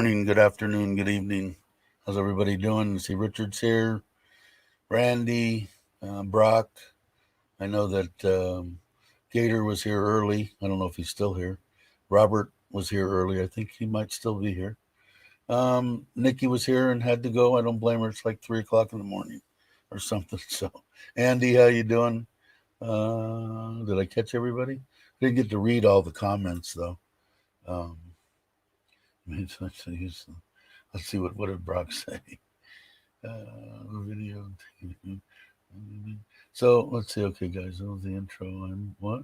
morning, good afternoon, good evening. How's everybody doing? See, Richard's here, Randy, Brock. I know that Gator was here early. I don't know if he's still here. Robert was here early. I think he might still be here. Nikki was here and had to go. I don't blame her. It's like 3 o'clock in the morning or something. So, Andy, how you doing? Did I catch everybody? I didn't get to read all the comments though. Um, let's see what did Brock say. Video. So let's see. Okay, guys, that was the intro. I'm what?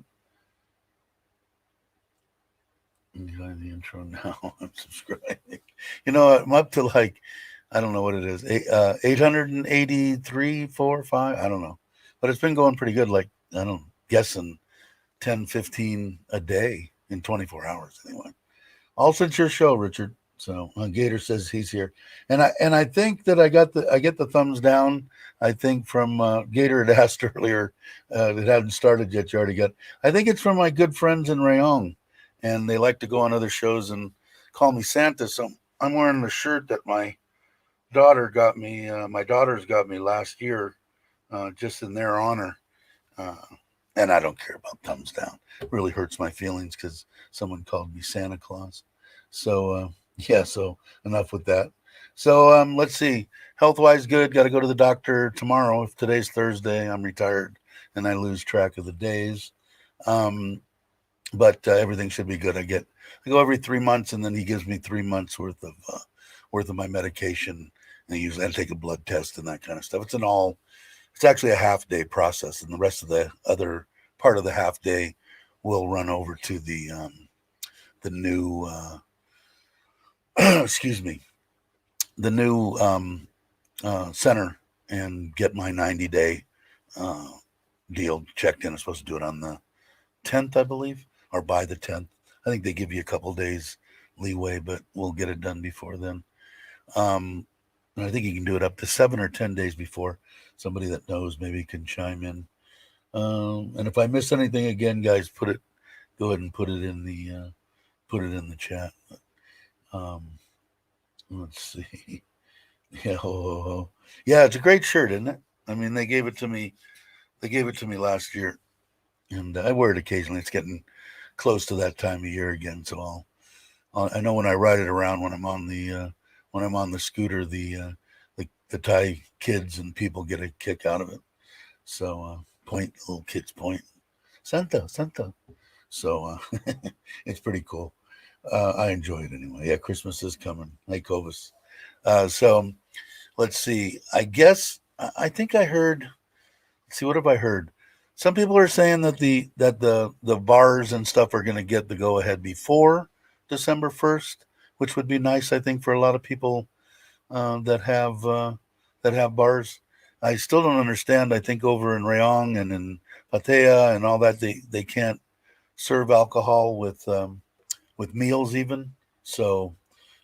Behind the intro now. I'm subscribing. You know, I'm up to like I don't know what it is. 883, 4, 5. I don't know, but it's been going pretty good. Like I don't guessing 10, 15 a day in 24 hours anyway. All since your show, Richard. So Gator says he's here, and I think that I get the thumbs down. I think from Gator had asked earlier, it hadn't started yet. You already got. I think it's from my good friends in Rayong, and they like to go on other shows and call me Santa. So I'm wearing the shirt that my daughter got me. My daughters got me last year, just in their honor. Uh, and I don't care about thumbs down. It really hurts my feelings because someone called me Santa Claus. So yeah, so enough with that. So let's see. Health wise, good. Got to go to the doctor tomorrow. If today's Thursday, I'm retired and I lose track of the days. Um, but everything should be good. I go every 3 months, and then he gives me 3 months worth of my medication. And usually I take a blood test and that kind of stuff. It's actually a half day process, and the rest of the other part of the half day will run over to the new excuse me, the new center and get my 90-day uh, deal checked in. I'm supposed to do it on the 10th, I believe, or by the 10th. I think they give you a couple days leeway, but we'll get it done before then. Um, and I think you can do it up to 7 or 10 days before. Somebody that knows maybe can chime in. And if I miss anything again, guys, go ahead and put it in the chat. Um, let's see. Yeah, yeah, it's a great shirt, isn't it? I mean, they gave it to me. They gave it to me last year, and I wear it occasionally. It's getting close to that time of year again, so I know when I ride it around when I'm on the scooter, the Thai kids and people get a kick out of it. So point little kids point Santa Santa. So it's pretty cool. I enjoy it anyway. Yeah, Christmas is coming. Hey, Covis. So let's see. I think I heard. Let's see, what have I heard? Some people are saying that the bars and stuff are going to get the go ahead before December 1st, which would be nice. I think for a lot of people that have bars. I still don't understand. I think over in Rayong and in Pattaya and all that, they can't serve alcohol with meals even. So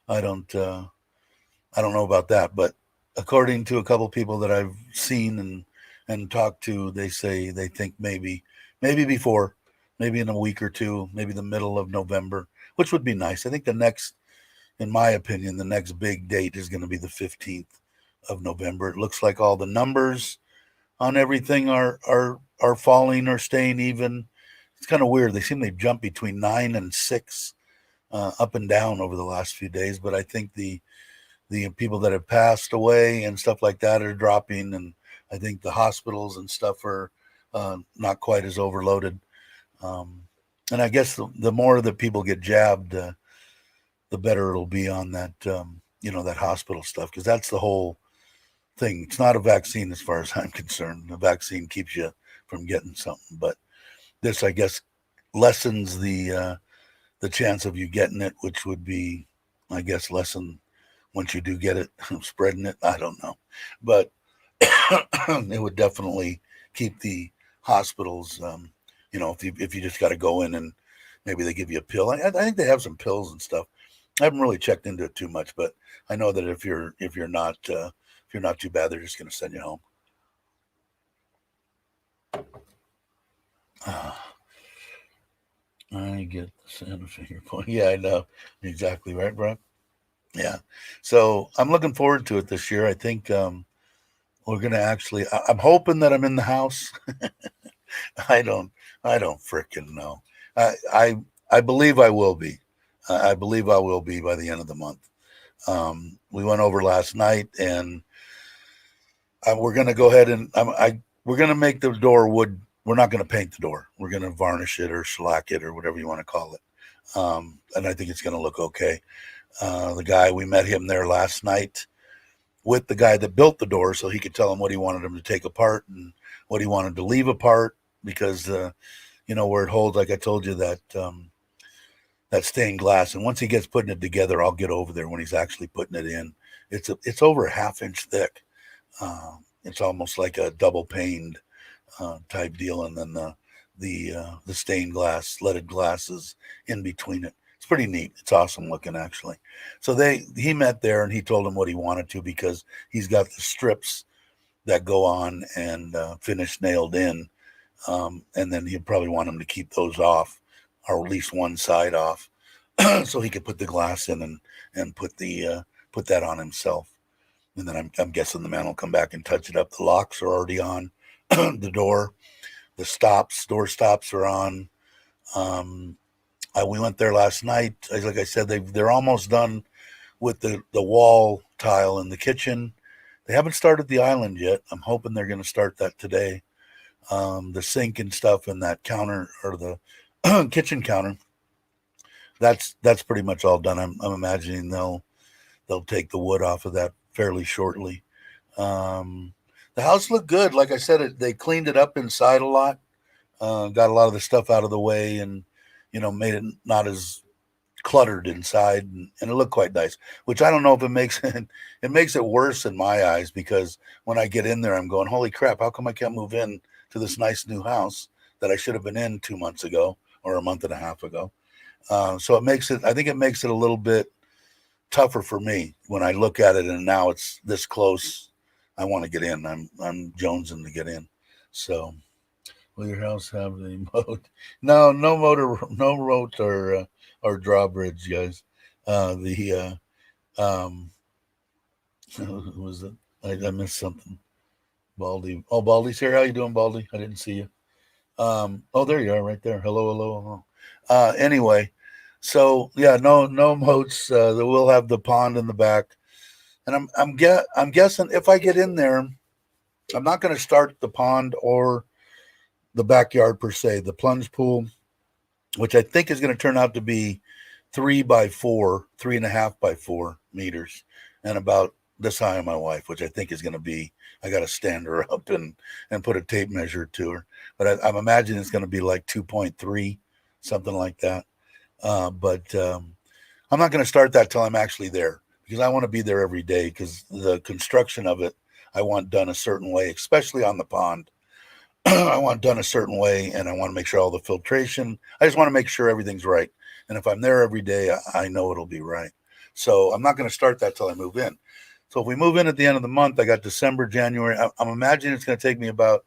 I don't. I don't know about that, but according to a couple people that I've seen and talked to, they say they think maybe before, maybe in a week or two, maybe the middle of November, which would be nice. I think in my opinion, the next big date is going to be the 15th of November. It looks like all the numbers on everything are falling or staying even. It's kind of weird. They seem to jump between 9 and 6, up and down over the last few days, but I think the people that have passed away and stuff like that are dropping, and I think the hospitals and stuff are not quite as overloaded. Um, and I guess the more that people get jabbed, the better it'll be on that that hospital stuff, because that's the whole thing. It's not a vaccine as far as I'm concerned. The vaccine keeps you from getting something, but this, I guess, lessens the chance of you getting it, which would be, I guess, lessen once you do get it, spreading it. I don't know, but it would definitely keep the hospitals. If you just got to go in and maybe they give you a pill. I think they have some pills and stuff. I haven't really checked into it too much, but I know that if you're not too bad, they're just going to send you home. I get the Santa finger point. Yeah, I know exactly right, Brock. Yeah. So I'm looking forward to it this year. I think we're gonna actually. I'm hoping that I'm in the house. I don't. I don't frickin' know. I I I believe I will be. I believe I will be by the end of the month. We went over last night, and we're gonna go ahead and we're gonna make the door wood. We're not gonna paint the door. We're gonna varnish it or shellac it or whatever you want to call it. And I think it's gonna look okay. The guy, we met him there last night with the guy that built the door, so he could tell him what he wanted him to take apart and what he wanted to leave apart, because where it holds, like I told you, that stained glass. And once he gets putting it together, I'll get over there when he's actually putting it in. It's over a ½ inch thick. It's almost like a double paned type deal, and then the stained glass, leaded glasses in between it. It's pretty neat. It's awesome looking, actually. So he met there, and he told him what he wanted to, because he's got the strips that go on and finish nailed in, and then he'd probably want him to keep those off, or at least one side off, so he could put the glass in and put that on himself. And then I'm guessing the man will come back and touch it up. The locks are already on the door. The door stops are on. Um, we went there last night. Like I said, they're almost done with the wall tile in the kitchen. They haven't started the island yet. I'm hoping they're going to start that today. The sink and stuff in that counter, or the kitchen counter, that's pretty much all done. I'm imagining they'll take the wood off of that fairly shortly. Um, the house looked good. Like I said, they cleaned it up inside a lot. Got a lot of the stuff out of the way, and made it not as cluttered inside, and it looked quite nice. Which I don't know if it makes it makes it worse in my eyes, because when I get in there, I'm going, holy crap! How come I can't move in to this nice new house that I should have been in 2 months ago or a month and a half ago? So it makes it. I think it makes it a little bit tougher for me when I look at it, and now it's this close. I want to get in. I'm jonesing to get in. So, will your house have the moat? No, no motor, no moat or drawbridge, guys. The who was it? I missed something. Baldy. Oh, Baldy's here. How you doing, Baldy? I didn't see you. Oh, there you are, right there. Hello, hello, hello. Anyway, so yeah, no moats. We'll have the pond in the back, and I'm guessing if I get in there, I'm not going to start the pond or the backyard per se. The plunge pool, which I think is going to turn out to be 3 by 4, 3.5 by 4 meters, and about this high on my wife, which I think is going to be. I got to stand her up and put a tape measure to her, but I'm imagining it's going to be like 2.3, something like that. But I'm not going to start that till I'm actually there, because I want to be there every day, because the construction of it I want done a certain way, especially on the pond. I want done a certain way, and I want to make sure all the filtration. I just want to make sure everything's right. And if I'm there every day, I know it'll be right. So I'm not going to start that till I move in. So if we move in at the end of the month, I got December, January. I'm imagining it's going to take me about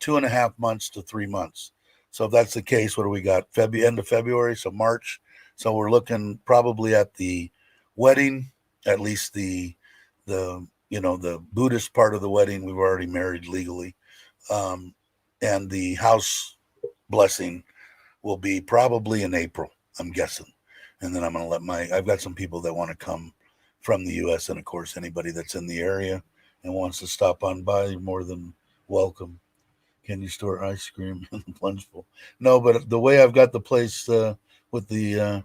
2.5 months to 3 months. So if that's the case, what do we got? End of February, so March. So we're looking probably at the wedding, at least the Buddhist part of the wedding. We've already married legally. Um, and the house blessing will be probably in April, I'm guessing. And then I'm going to I've got some people that want to come from the U.S. And of course, anybody that's in the area and wants to stop on by, you're more than welcome. Can you store ice cream in the plunge pool? No, but the way I've got the place with the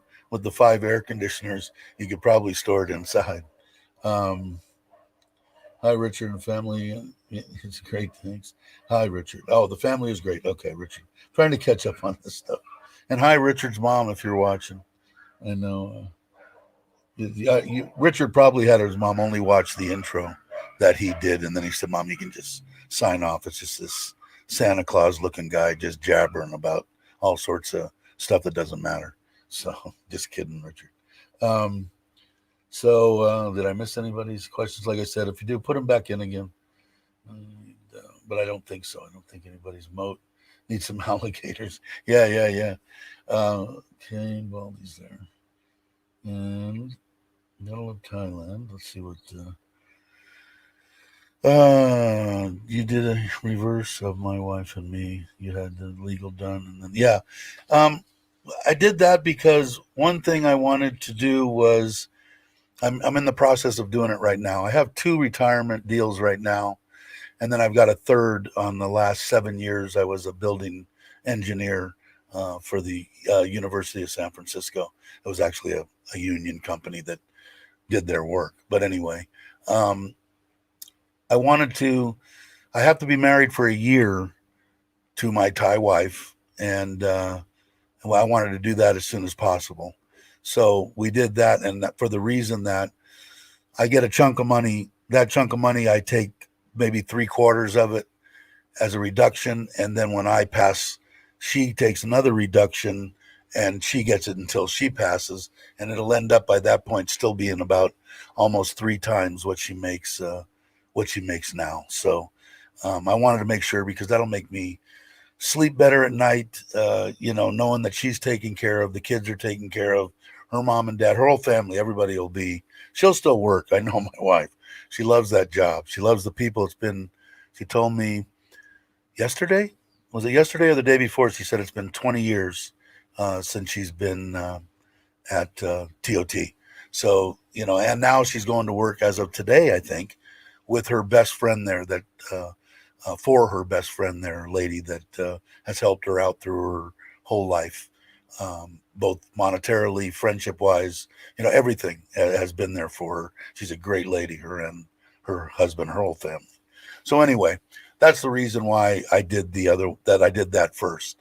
5 air conditioners, you could probably store it inside. Um, Hi, Richard and family. It's great. Thanks. Hi, Richard. Oh, the family is great. Okay, Richard. Trying to catch up on this stuff. And hi, Richard's mom, if you're watching. I know. Richard probably had his mom only watch the intro that he did, and then he said, "Mom, you can just sign off. It's just this Santa Claus looking guy just jabbering about all sorts of stuff that doesn't matter." So, just kidding, Richard. Um, did I miss anybody's questions? Like I said, if you do, put them back in again. But I don't think so. I don't think anybody's moat needs some alligators. Yeah, yeah, yeah. Okay, Baldy's there. And Gotta love Thailand. Let's see what. You did a reverse of my wife and me. You had the legal done, and then yeah, um, I did that because one thing I wanted to do was I'm in the process of doing it right now. I have two retirement deals right now, and then I've got a third on the last 7 years. I was a building engineer for the University of San Francisco. It was actually a union company that did their work. But anyway, um, I wanted to. I have to be married for a year to my Thai wife, and well, I wanted to do that as soon as possible. So we did that, and that for the reason that I get a chunk of money. That chunk of money, I take maybe 3/4 of it as a reduction, and then when I pass, she takes another reduction, and she gets it until she passes, and it'll end up by that point still being about almost 3 times what she makes now. So I wanted to make sure because that'll make me sleep better at night. Knowing that she's taken care of, the kids are taken care of, her mom and dad, her whole family, everybody will be. She'll still work. I know my wife. She loves that job. She loves the people. It's been. She told me yesterday. Was it yesterday or the day before? She said it's been 20 years since she's been at TOT. So and now she's going to work as of today, I think, with her best friend there that for her best friend there, lady that has helped her out through her whole life, both monetarily, friendship wise, everything has been there for her. She's a great lady, her and her husband, her whole family. So anyway, that's the reason why I did that first.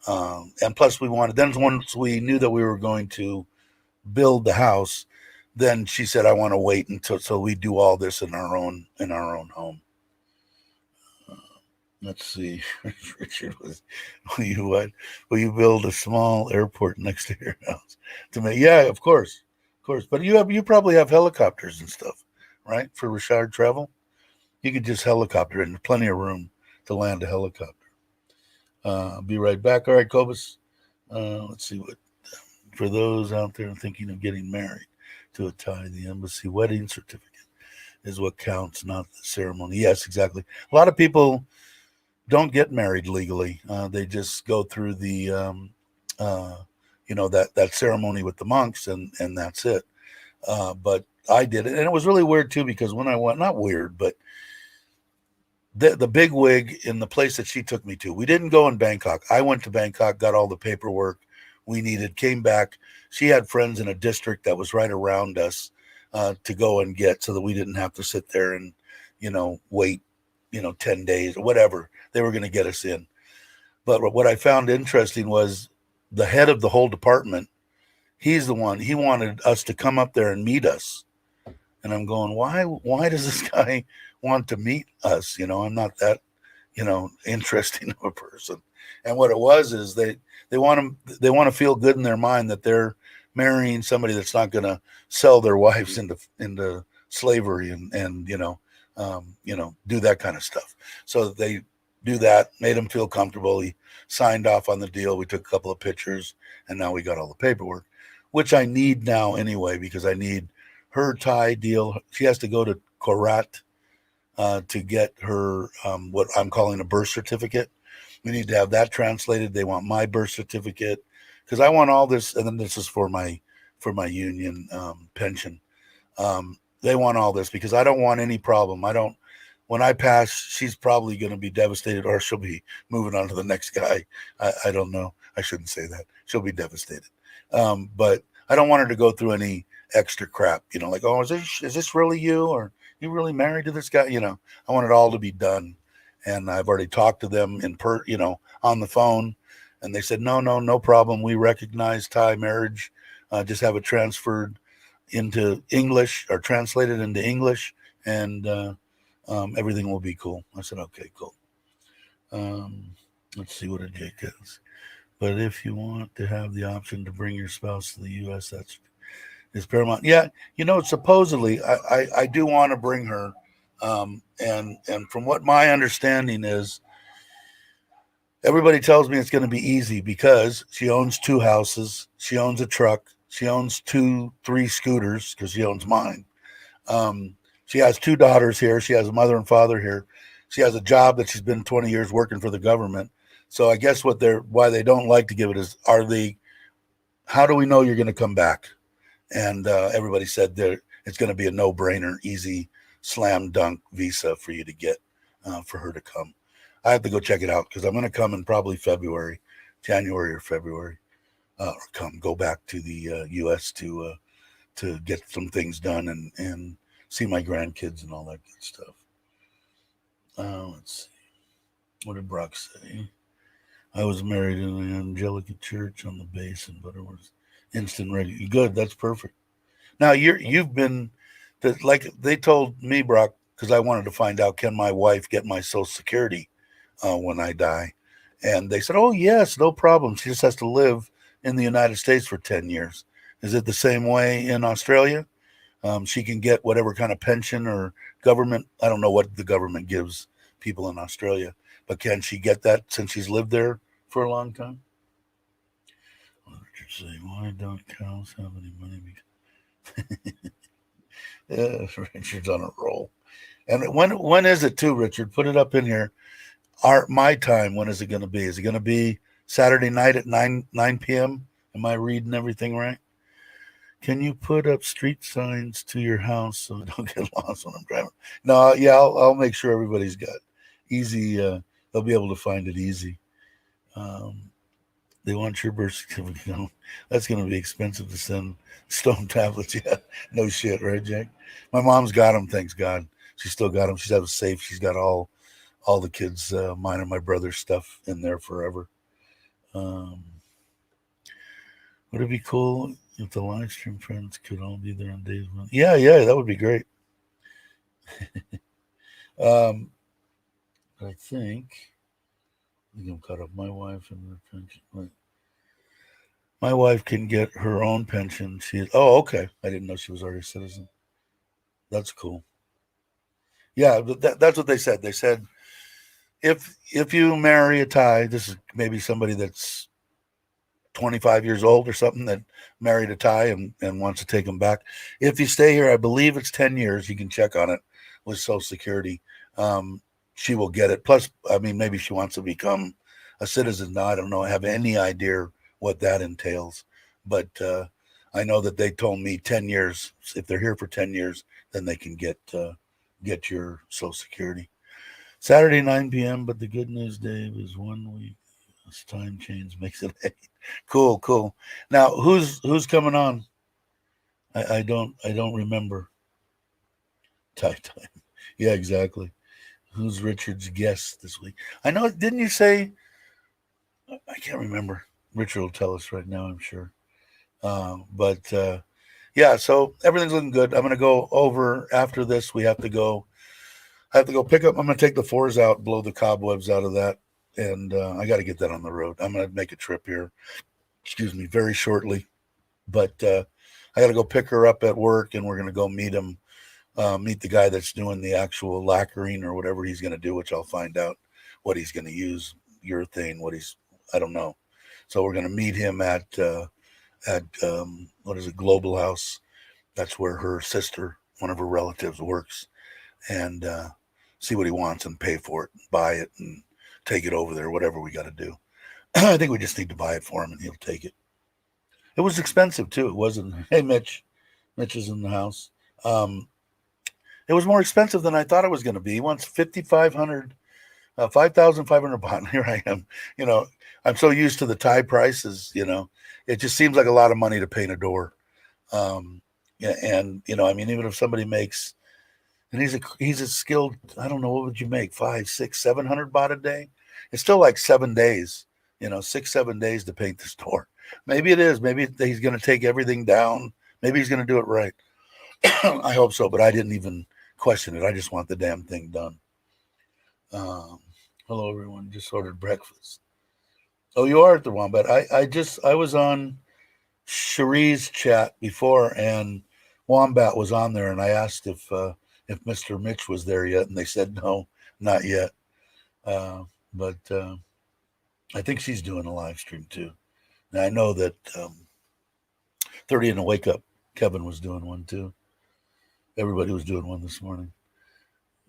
And plus we wanted, then once we knew that we were going to build the house, then she said, I want to wait until, so we do all this in our own home. Let's see. Richard was, will you what? Will you build a small airport next to your house to make? Yeah, of course, of course. But you probably have helicopters and stuff, right? For Richard travel, you could just helicopter and plenty of room to land a helicopter. I'll be right back. All right, Cobus. Let's see what for those out there thinking of getting married to a Thai, the embassy wedding certificate is what counts, not the ceremony. Yes, exactly. A lot of people don't get married legally. They just go through the, that ceremony with the monks, and that's it. But I did it, and it was really weird too because when I went, not weird, but the big wig in the place that she took me to, we didn't go in Bangkok. I went to Bangkok, got all the paperwork we needed, came back. She had friends in a district that was right around us to go and get, so that we didn't have to sit there and wait 10 days or whatever. They were going to get us in. But what I found interesting was the head of the whole department. He's the one. He wanted us to come up there and meet us. And I'm going, why? Why does this guy want to meet us? I'm not that, interesting of a person. And what it was is they want to feel good in their mind that they're marrying somebody that's not going to sell their wives into slavery and do that kind of stuff. So they do that, made him feel comfortable. He signed off on the deal. We took a couple of pictures, and now we got all the paperwork, which I need now anyway, because I need her Thai deal. She has to go to Korat to get her what I'm calling a birth certificate. We need to have that translated. They want my birth certificate because I want all this, and then this is for my union pension. They want all this because I don't want any problem. I don't. When I pass, she's probably going to be devastated, or she'll be moving on to the next guy. I don't know. I shouldn't say that. She'll be devastated. But I don't want her to go through any extra crap. Like, oh, is this really you, or you really married to this guy? I want it all to be done. And I've already talked to them on the phone, and they said, no problem. We recognize Thai marriage. Just have it transferred into English or translated into English, and everything will be cool. I said, okay, cool. Let's see what a Jake is. But if you want to have the option to bring your spouse to the U.S., is paramount. Yeah, supposedly I do want to bring her, and from what my understanding is, everybody tells me it's going to be easy because she owns 2 houses, she owns a truck, She owns 3 scooters because she owns mine. She has 2 daughters here. She has a mother and father here. She has a job that she's been 20 years working for the government. So I guess why they don't like to give it is, how do we know you're going to come back? And everybody said that it's going to be a no-brainer, easy slam dunk visa for you to get, for her to come. I have to go check it out because I'm going to come in probably January or February, or go back to the U.S. to get some things done and see my grandkids and all that good stuff. Let's see. What did Brock say? I was married in the Angelican church on the base in Butterworth. Instant ready. Good. That's perfect. Now you've been, like they told me, Brock, because I wanted to find out, can my wife get my Social Security when I die? And they said, oh yes, no problem. She just has to live in the United States for 10 years. Is it the same way in Australia? She can get whatever kind of pension or government. I don't know what the government gives people in Australia, but can she get that since she's lived there for a long time? Richard say, why don't cows have any money? Yeah, Richard's on a roll. And when is it too, Richard? Put it up in here. My time. When is it going to be? Is it going to be Saturday night at 9 p.m.? Am I reading everything right? Can you put up street signs to your house so I don't get lost when I'm driving? No, yeah, I'll make sure everybody's got easy. They'll be able to find it easy. They want your birth certificate. No, that's going to be expensive to send stone tablets. Yeah, no shit, right, Jack? My mom's got them. Thanks God, she still got them. She's got a safe. She's got all the kids, mine and my brother's stuff in there forever. Would it be cool if the live stream friends could all be there on days one? Yeah, that would be great. I think I'm caught up. My wife and her pension. Right. My wife can get her own pension. Okay. I didn't know she was already a citizen. That's cool. Yeah, that's what they said. They said if you marry a Thai, this is maybe somebody that's 25 years old or something that married a Thai and wants to take them back. If you stay here, I believe it's 10 years. You can check on it with Social Security. She will get it. Plus, I mean, maybe she wants to become a citizen now. I don't know. I have any idea what that entails. But I know that they told me 10 years. If they're here for 10 years, then they can get your Social Security. Saturday, 9 p.m. But the good news, Dave, is 1 week. This time change makes it 8. Cool. Now, who's coming on? I don't remember. Time. Yeah, exactly. Who's Richard's guest this week? I know. Didn't you say? I can't remember. Richard will tell us right now, I'm sure. But yeah, so everything's looking good. I'm going to go over after this. I have to go pick up. I'm going to take the 4s out, blow the cobwebs out of that, and I got to get that on the road. I'm going to make a trip here. Excuse me, very shortly. But I got to go pick her up at work, and we're going to go meet the guy that's doing the actual lacquering or whatever he's going to do, which I'll find out what he's going to use, urethane, I don't know. So we're going to meet him at what is it, Global House. That's where her sister, one of her relatives, works, and see what he wants and pay for it, buy it, and take it over there, whatever we got to do. I think we just need to buy it for him, and he'll take it. It was expensive too. It wasn't. Hey, Mitch. Mitch is in the house. It was more expensive than I thought it was going to be. He wants 5,500 baht. Here I am. I'm so used to the Thai prices. It just seems like a lot of money to paint a door. Yeah, and I mean, even if somebody makes, and he's a skilled. I don't know, what would you make? 500, 600, 700 baht a day? It's still like 7 days. 6, 7 days to paint this door. Maybe it is. Maybe he's going to take everything down. Maybe he's going to do it right. I hope so, but I didn't even question it. I just want the damn thing done. Hello, everyone. Just ordered breakfast. Oh, you are at the Wombat. I was on Cherie's chat before, and Wombat was on there, and I asked if Mr. Mitch was there yet, and they said no, not yet. But I think she's doing a live stream too. Now I know that 30 in the wake up. Kevin was doing one too. Everybody was doing one this morning.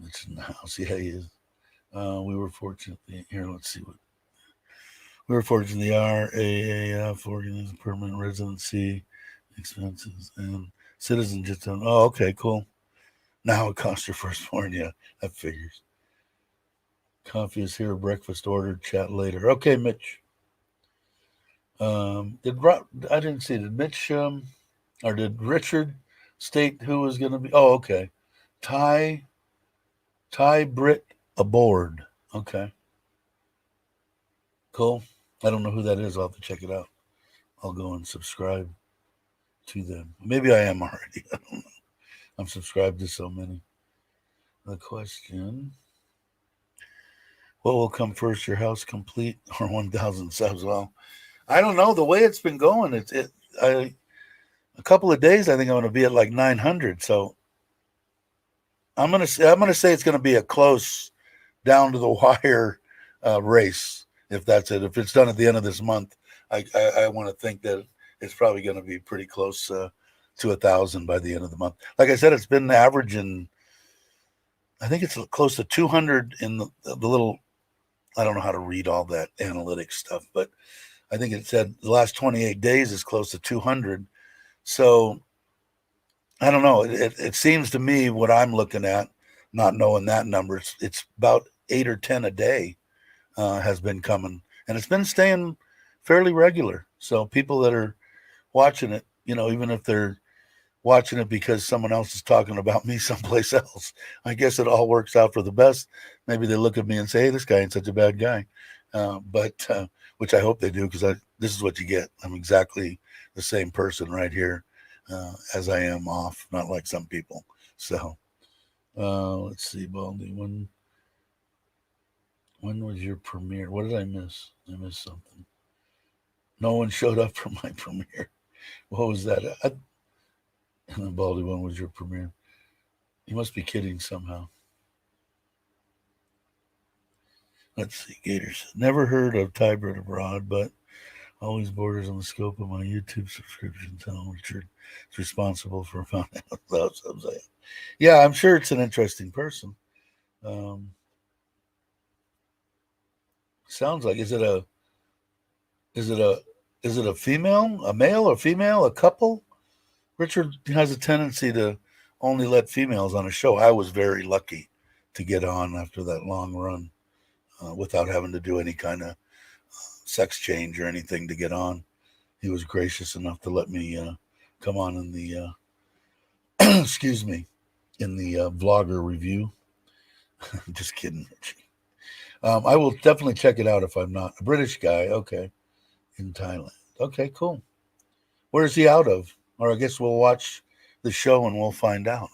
It's in the house. Yeah, he is. We were fortunate. Here, let's see what. We were fortunate. The RAAF organized permanent residency expenses and citizen just don't. Oh, okay, cool. Now it costs your firstborn. Yeah, that figures. Coffee is here. Breakfast ordered. Chat later. Okay, Mitch. I didn't see. Did Mitch or did Richard state who was going to be? Oh, okay. Ty Britt aboard. Okay, cool. I don't know who that is. I'll have to check it out. I'll go and subscribe to them. Maybe I am already. I don't know. I'm subscribed to so many. The question: what will come first, your house complete or 1,000 subs? Well, I don't know. The way it's been going, a couple of days, I think I'm going to be at like 900. So I'm gonna say it's going to be a close, down to the wire race. If that's it, if it's done at the end of this month, I want to think that it's probably going to be pretty close to 1,000 by the end of the month. Like I said, it's been averaging. I think it's close to 200 in the little. I don't know how to read all that analytics stuff, but I think it said the last 28 days is close to 200. So I don't know. It seems to me what I'm looking at, not knowing that number, it's about 8 or 10 a day has been coming, and it's been staying fairly regular. So people that are watching it, even if they're watching it because someone else is talking about me someplace else, I guess it all works out for the best. Maybe they look at me and say, hey, this guy ain't such a bad guy. But which I hope they do, because this is what you get. I'm exactly the same person right here as I am off, not like some people. So let's see, Baldy. When was your premiere? What did I miss? I missed something. No one showed up for my premiere. What was that? Baldy, when was your premiere? You must be kidding somehow. Let's see, Gators. Never heard of Hybrid Abroad, but always borders on the scope of my YouTube subscription. Tell Richard is responsible for finding out loud subs. Yeah, I'm sure it's an interesting person. Sounds like is it a female, a male or female, a couple? Richard has a tendency to only let females on a show. I was very lucky to get on after that long run without having to do any kind of sex change or anything to get on. He was gracious enough to let me come on in the excuse me, in the vlogger review. Just kidding, Richie. I will definitely check it out if I'm not a British guy. Okay, in Thailand. Okay, cool. Where is he out of? Or I guess we'll watch the show and we'll find out,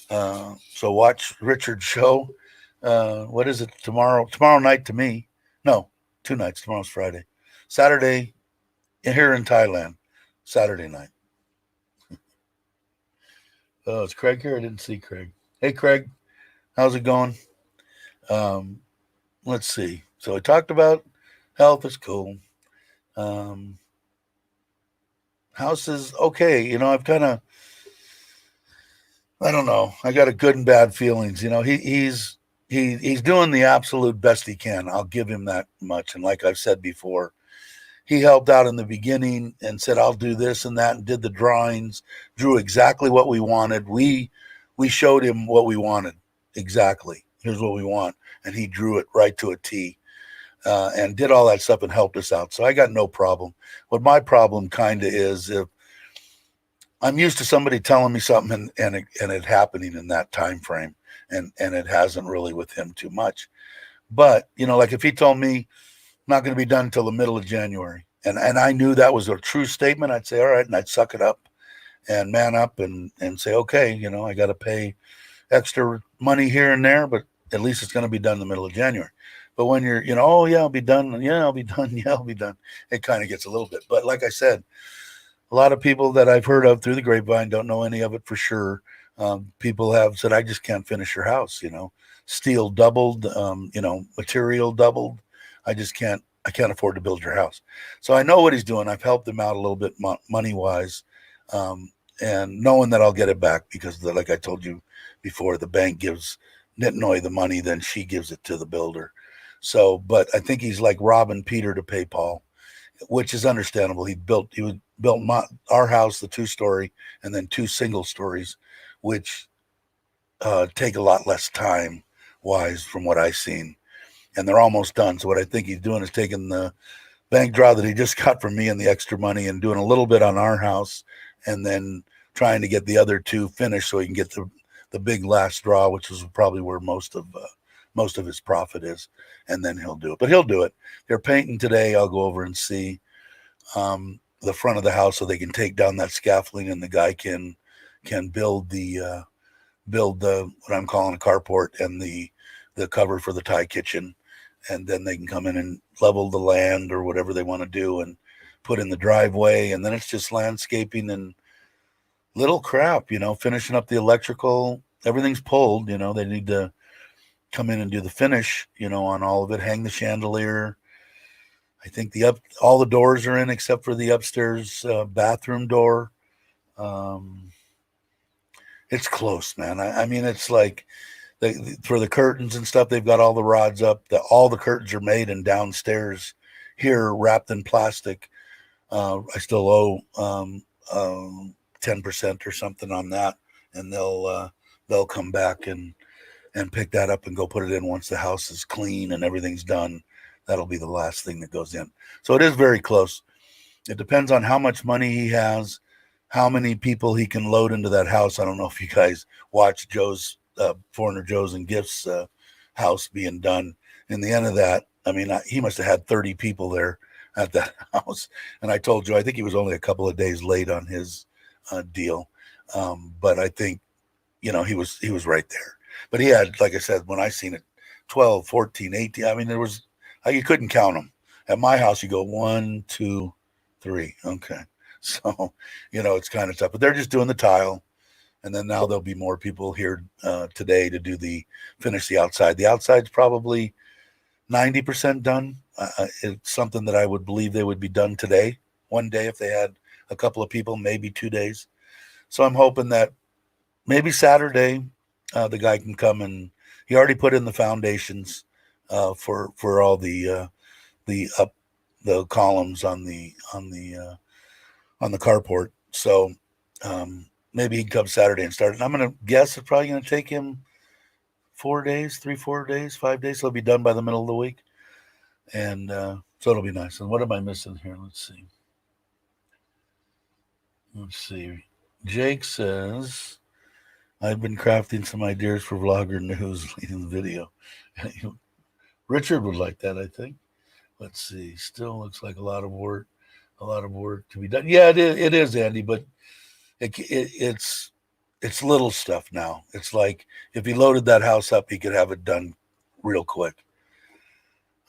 right? So watch Richard's show. What is it tomorrow? Tomorrow night to me. No, 2 nights. Tomorrow's Friday. Saturday here in Thailand. Saturday night. Oh, is Craig here? I didn't see Craig. Hey, Craig. How's it going? Let's see. So we talked about health is cool. House is okay. I've kind of, I don't know. I got a good and bad feelings. He's doing the absolute best he can. I'll give him that much. And like I've said before, he helped out in the beginning and said, I'll do this and that, and did the drawings, drew exactly what we wanted. We showed him what we wanted. Exactly. Here's what we want. And he drew it right to a T. And did all that stuff and helped us out. So I got no problem. What my problem kind of is, if I'm used to somebody telling me something and it happening in that time frame, and it hasn't really with him too much. But, like if he told me not going to be done until the middle of January, and I knew that was a true statement, I'd say, all right, and I'd suck it up and man up and say, okay, I got to pay extra money here and there, but at least it's going to be done in the middle of January. But when you're, oh, yeah, I'll be done. Yeah, I'll be done. Yeah, I'll be done. It kind of gets a little bit. But like I said, a lot of people that I've heard of through the grapevine don't know any of it for sure. People have said, I just can't finish your house, steel doubled, material doubled. I just can't I can't afford to build your house. So I know what he's doing. I've helped him out a little bit money wise, and knowing that I'll get it back because, like I told you before, the bank gives Nitnoy the money, then she gives it to the builder. So, but I think he's like robbing Peter to pay Paul, which is understandable. He built our house, the 2-story, and then 2 single stories, which take a lot less time wise from what I've seen, and they're almost done. So what I think he's doing is taking the bank draw that he just got from me and the extra money and doing a little bit on our house, and then trying to get the other 2 finished so he can get the big last draw, which is probably where most of his profit is, and then he'll do it. But he'll do it. They're painting today. I'll go over and see the front of the house so they can take down that scaffolding, and the guy can build the what I'm calling a carport and the cover for the Thai kitchen, and then they can come in and level the land or whatever they want to do and put in the driveway, and then it's just landscaping and little crap, finishing up the electrical. Everything's pulled, they need to come in and do the finish, on all of it, hang the chandelier. I think all the doors are in except for the upstairs bathroom door. It's close, man. I mean, it's like for the curtains and stuff, they've got all the rods up. All the curtains are made, and downstairs here, wrapped in plastic. I still owe 10% or something on that, and they'll come back and pick that up and go put it in once the house is clean and everything's done. That'll be the last thing that goes in. So it is very close. It depends on how much money he has, how many people he can load into that house. I don't know if you guys watch Foreigner Joe's and Gifts house being done. In the end of that, I mean, he must have had 30 people there at that house. And I told Joe, I think he was only a couple of days late on his deal. But I think, he was right there. But he had, like I said, when I seen it, 12, 14, 18. I mean, you couldn't count them. At my house, you go 1, 2, 3. Okay. So, it's kind of tough. But they're just doing the tile. And then now there'll be more people here today to finish the outside. The outside's probably 90% done. It's something that I would believe they would be done today, one day if they had a couple of people, maybe 2 days. So I'm hoping that maybe Saturday the guy can come, and he already put in the foundations for all the columns on the carport. So maybe he can come Saturday and start it. And I'm going to guess it's probably going to take him 4 days, 4 days, 5 days. So it'll be done by the middle of the week. And so it'll be nice. And what am I missing here? Let's see. Jake says, I've been crafting some ideas for vlogger news leading the video. Richard would like that, I think. Let's see. Still looks like a lot of work to be done. Yeah, it is, Andy, but it's little stuff now. It's like if he loaded that house up, he could have it done real quick.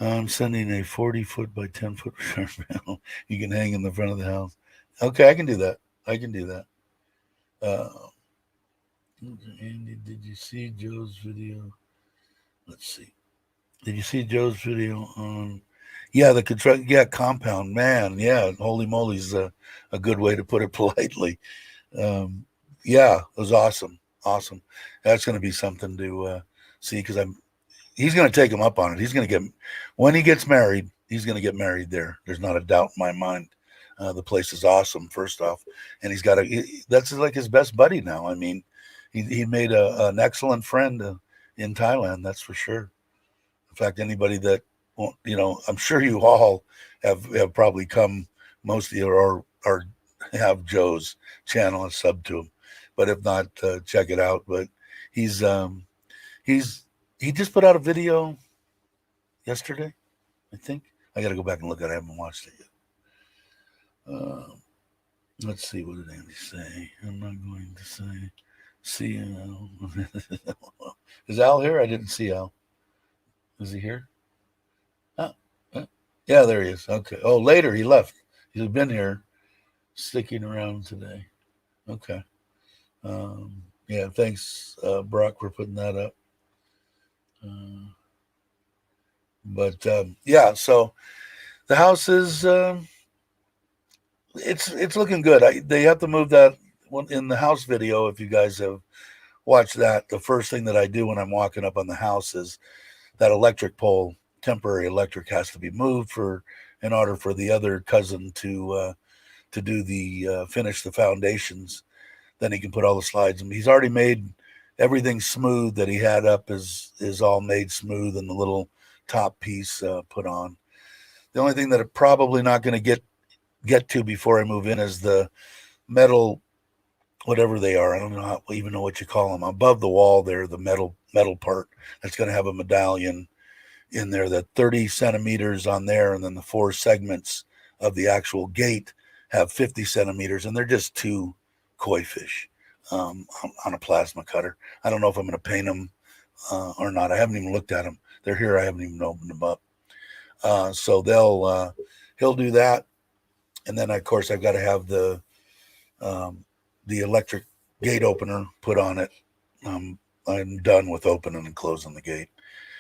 I'm sending a 40-foot by 10-foot return panel you can hang in the front of the house. Okay, I can do that. Andy, did you see Joe's video? Let's see. Did you see Joe's video on? Yeah, compound, man. Yeah, holy moly is a good way to put it politely. Yeah, it was awesome. That's going to be something to see, because he's going to take him up on it. When he gets married, he's going to get married there. There's not a doubt in my mind. The place is awesome, first off, and that's like his best buddy now. I mean, he made an excellent friend in Thailand, that's for sure. In fact, anybody that, I'm sure you all have probably come, most of you, or have Joe's channel and sub to him. But if not, check it out. But he just put out a video yesterday, I think. I got to go back and look at it. I haven't watched it yet. Let's see. What did Andy say? I'm not going to say. See Al. Is Al here? I didn't see Al. Is he here? Yeah, there he is. Okay. Oh, later he left. He's been here, sticking around today. Okay. Yeah, thanks, Brock, for putting that up. But yeah, so The house is it's looking good. They have to move that one in the house video. If you guys have watched that, the first thing that I do when I'm walking up on the house is that electric pole, temporary electric, has to be moved in order for the other cousin to do the finish the foundations. Then he can put all the slides in. He's already made everything smooth that he had up is all made smooth, and the little top piece put on. The only thing that I'm probably not going to get to before I move in is the metal, whatever they are. I don't know even know what you call them. Above the wall there, the metal part that's going to have a medallion in there, that 30 centimeters on there, and then the 4 segments of the actual gate have 50 centimeters, and they're just 2 koi fish on a plasma cutter. I don't know if I'm going to paint them or not. I haven't even looked at them. They're here. I haven't even opened them up. So he'll do that, and then of course I've got to have the electric gate opener put on it. I'm done with opening and closing the gate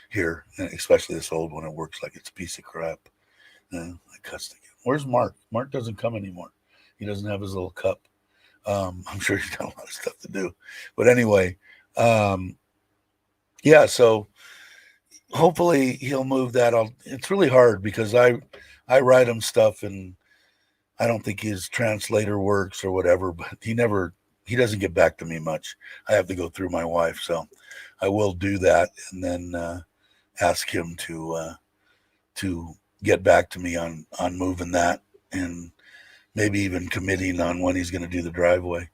here, especially this old one. It works like it's a piece of crap. I cussed again. Where's Mark? Mark doesn't come anymore. He doesn't have his little cup. I'm sure he's got a lot of stuff to do. But anyway, yeah, so hopefully he'll move that. It's really hard because I write him stuff, and I don't think his translator works or whatever, but he doesn't get back to me much. I have to go through my wife, so I will do that, and then ask him to get back to me on moving that, and maybe even committing on when he's going to do the driveway.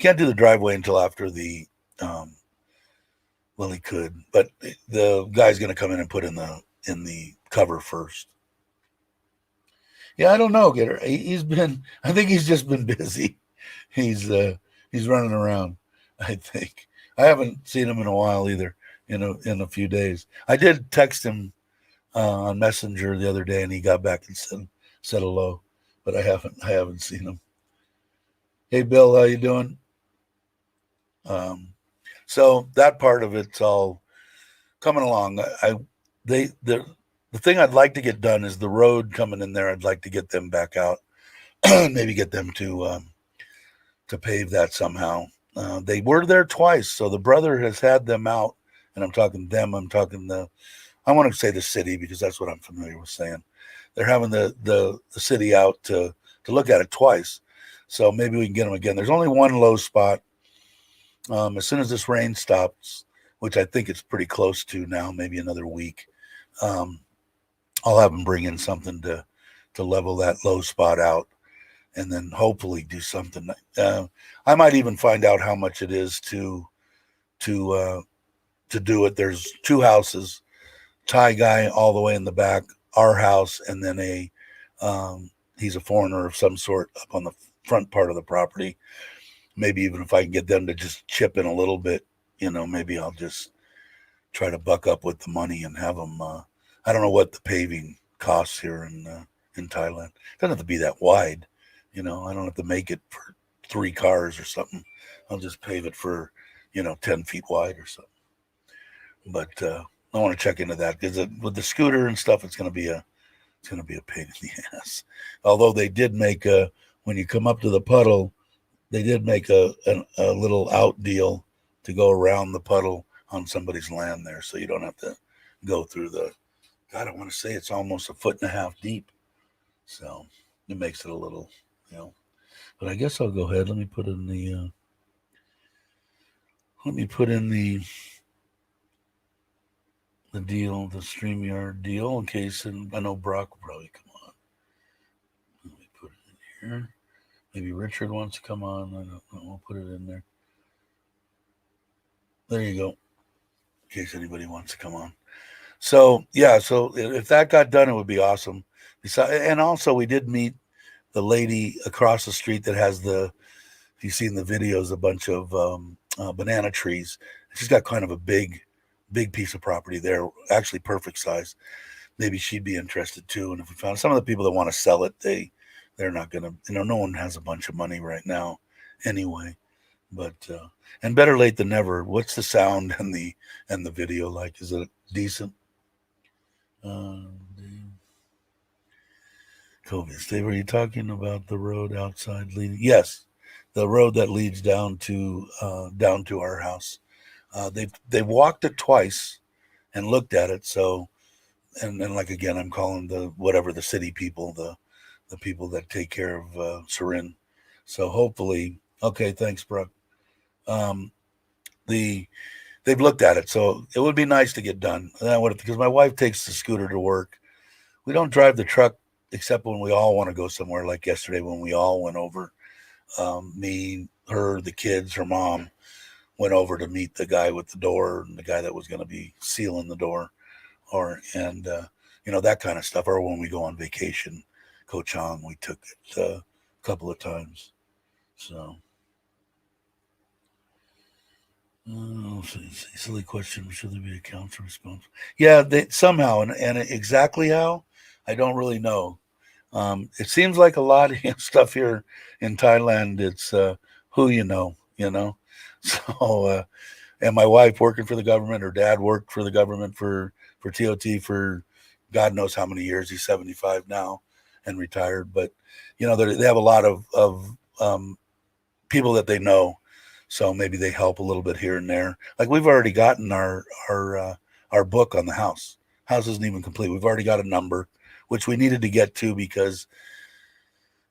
Can't do the driveway until after the well, he could, but the guy's going to come in and put in the cover first. Yeah, I don't know, Getter. I think he's just been busy. He's running around, I think. I haven't seen him in a while either, in a few days. I did text him on Messenger the other day, and he got back and said hello, but I haven't seen him. Hey, Bill, how you doing? So that part of it's all coming along. The thing I'd like to get done is the road coming in there. I'd like to get them back out, maybe get them to pave that somehow. They were there twice, so the brother has had them out, and I'm talking them. I want to say the city because that's what I'm familiar with saying. They're having the city out to look at it twice, so maybe we can get them again. There's only one low spot. As soon as this rain stops, which I think it's pretty close to now, maybe another week, I'll have them bring in something to level that low spot out, and then hopefully do something. I might even find out how much it is to do it. There's 2 houses, Thai guy all the way in the back, our house, and then he's a foreigner of some sort up on the front part of the property. Maybe even if I can get them to just chip in a little bit, maybe I'll just try to buck up with the money and have them. I don't know what the paving costs here in Thailand. It doesn't have to be that wide, I don't have to make it for 3 cars or something. I'll just pave it for 10 feet wide or something. But I want to check into that because with the scooter and stuff, it's going to be a pain in the ass. Although they did make when you come up to the puddle, they did make a little out deal to go around the puddle on somebody's land there, so you don't have to go through God, I want to say it's almost 1.5 feet deep. So it makes it a little, But I guess I'll go ahead. Let me put in the deal, the StreamYard deal, in case, and I know Brock will probably come on. Let me put it in here. Maybe Richard wants to come on. I don't know. We'll put it in there. There you go. In case anybody wants to come on. So, yeah, so if that got done, it would be awesome. And also, we did meet the lady across the street that has if you've seen the videos, a bunch of banana trees. She's got kind of a big piece of property there, actually perfect size. Maybe she'd be interested too. And if we found some of the people that want to sell it, they're not going to, no one has a bunch of money right now anyway. But, and better late than never. What's the sound and the video like? Is it decent? COVID. Dave, are you talking about the road outside leading? Yes, the road that leads down to our house. They walked it twice and looked at it. So and like again, I'm calling the city people, the people that take care of Sarin. So hopefully, okay, thanks, Brooke. Um, the they've looked at it, so it would be nice to get done. Because my wife takes the scooter to work. We don't drive the truck except when we all want to go somewhere, like yesterday when we all went over. Me, her, the kids, her mom went over to meet the guy with the door and the guy that was going to be sealing the door, and that kind of stuff. Or when we go on vacation, Ko Chang, we took it a couple of times. So. Oh, silly question. Should there be a council response? Yeah, somehow, and exactly how, I don't really know. It seems like a lot of stuff here in Thailand. It's who you know. So, and my wife working for the government, her dad worked for the government for TOT for God knows how many years. He's 75 now and retired, but they have a lot of people that they know, so maybe they help a little bit here and there. Like we've already gotten our book on the house. House isn't even complete. We've already got a number, which we needed to get to because,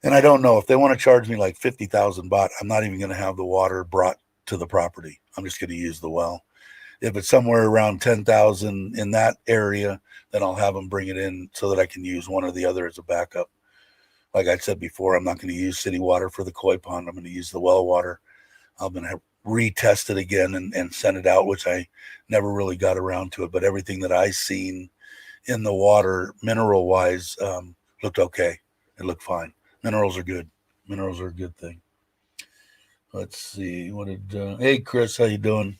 and I don't know if they want to charge me like 50,000 baht. I'm not even going to have the water brought to the property. I'm just going to use the well. If it's somewhere around 10,000 in that area, then I'll have them bring it in so that I can use one or the other as a backup. Like I said before, I'm not going to use city water for the koi pond. I'm going to use the well water. I'm going to retest it again and send it out, which I never really got around to it. But everything that I seen in the water, mineral wise, looked okay. It looked fine. Minerals are good. Minerals are a good thing. Let's see. Hey, Chris, how you doing?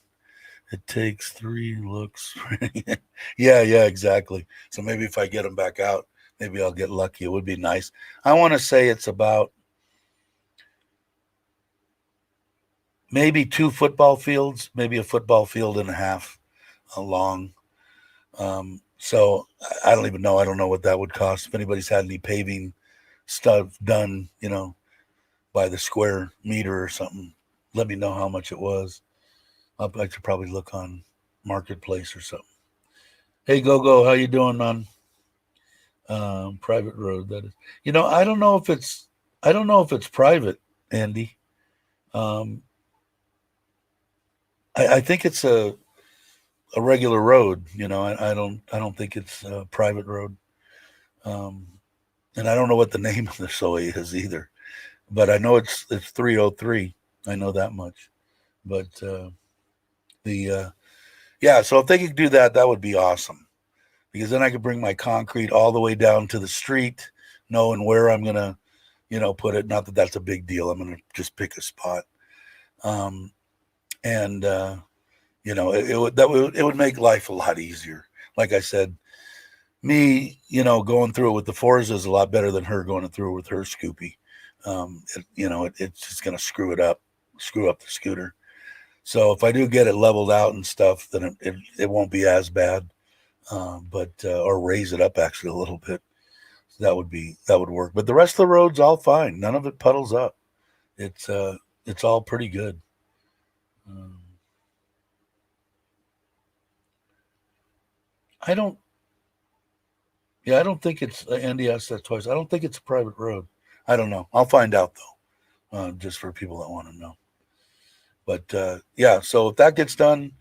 It takes 3 looks. Yeah, exactly. So maybe if I get them back out, maybe I'll get lucky. It would be nice. I want to say it's about maybe 2 football fields, maybe a football field and a half long. So I don't even know. I don't know what that would cost. If anybody's had any paving stuff done, by the square meter or something, let me know how much it was. I should probably look on Marketplace or something. Hey, Go, how you doing on private road? That is, I don't know if it's private, Andy. Um, I think it's a regular road. I don't think it's a private road. Um, and I don't know what the name of the soy is either, but I know it's 303. I know that much. But the yeah, so if they could do that, that would be awesome because then I could bring my concrete all the way down to the street, knowing where I'm gonna, put it. Not that that's a big deal. I'm gonna just pick a spot, and it would make life a lot easier. Like I said, me, going through it with the Forza is a lot better than her going through it with her Scoopy. It's just going to screw up the scooter. So if I do get it leveled out and stuff, then it won't be as bad. Or raise it up actually a little bit. So that would work. But the rest of the road's all fine. None of it puddles up. It's all pretty good. Um, I don't. Yeah, I don't think it's Andy asked that twice. I don't think it's a private road. I don't know. I'll find out though, just for people that want to know. But yeah, so if that gets done,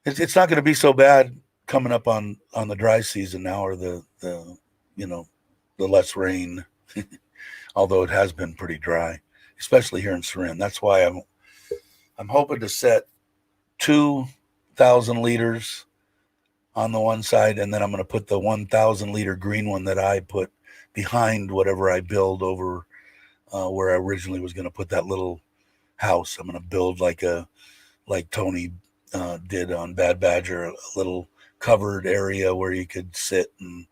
it's not going to be so bad coming up on the dry season now, or the you know the less rain. Although it has been pretty dry, especially here in Sarin. That's why I'm hoping to set 2,000 liters on the one side, and then I'm going to put the 1,000-liter green one that I put behind whatever I build over where I originally was going to put that little house. I'm going to build like Tony did on Bad Badger, a little covered area where you could sit and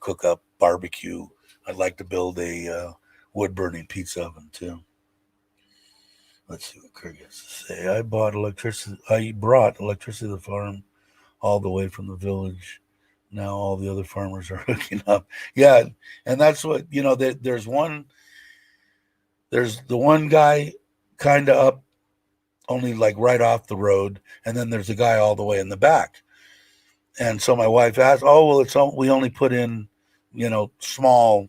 cook up barbecue. I'd like to build a wood burning pizza oven too. Let's see what Craig has to say. I brought electricity to the farm all the way from the village Now all the other farmers are hooking up. Yeah, and that's what there's the one guy kind of up, only like right off the road, and then there's a guy all the way in the back. And so my wife asked, "Oh well, we only put in, small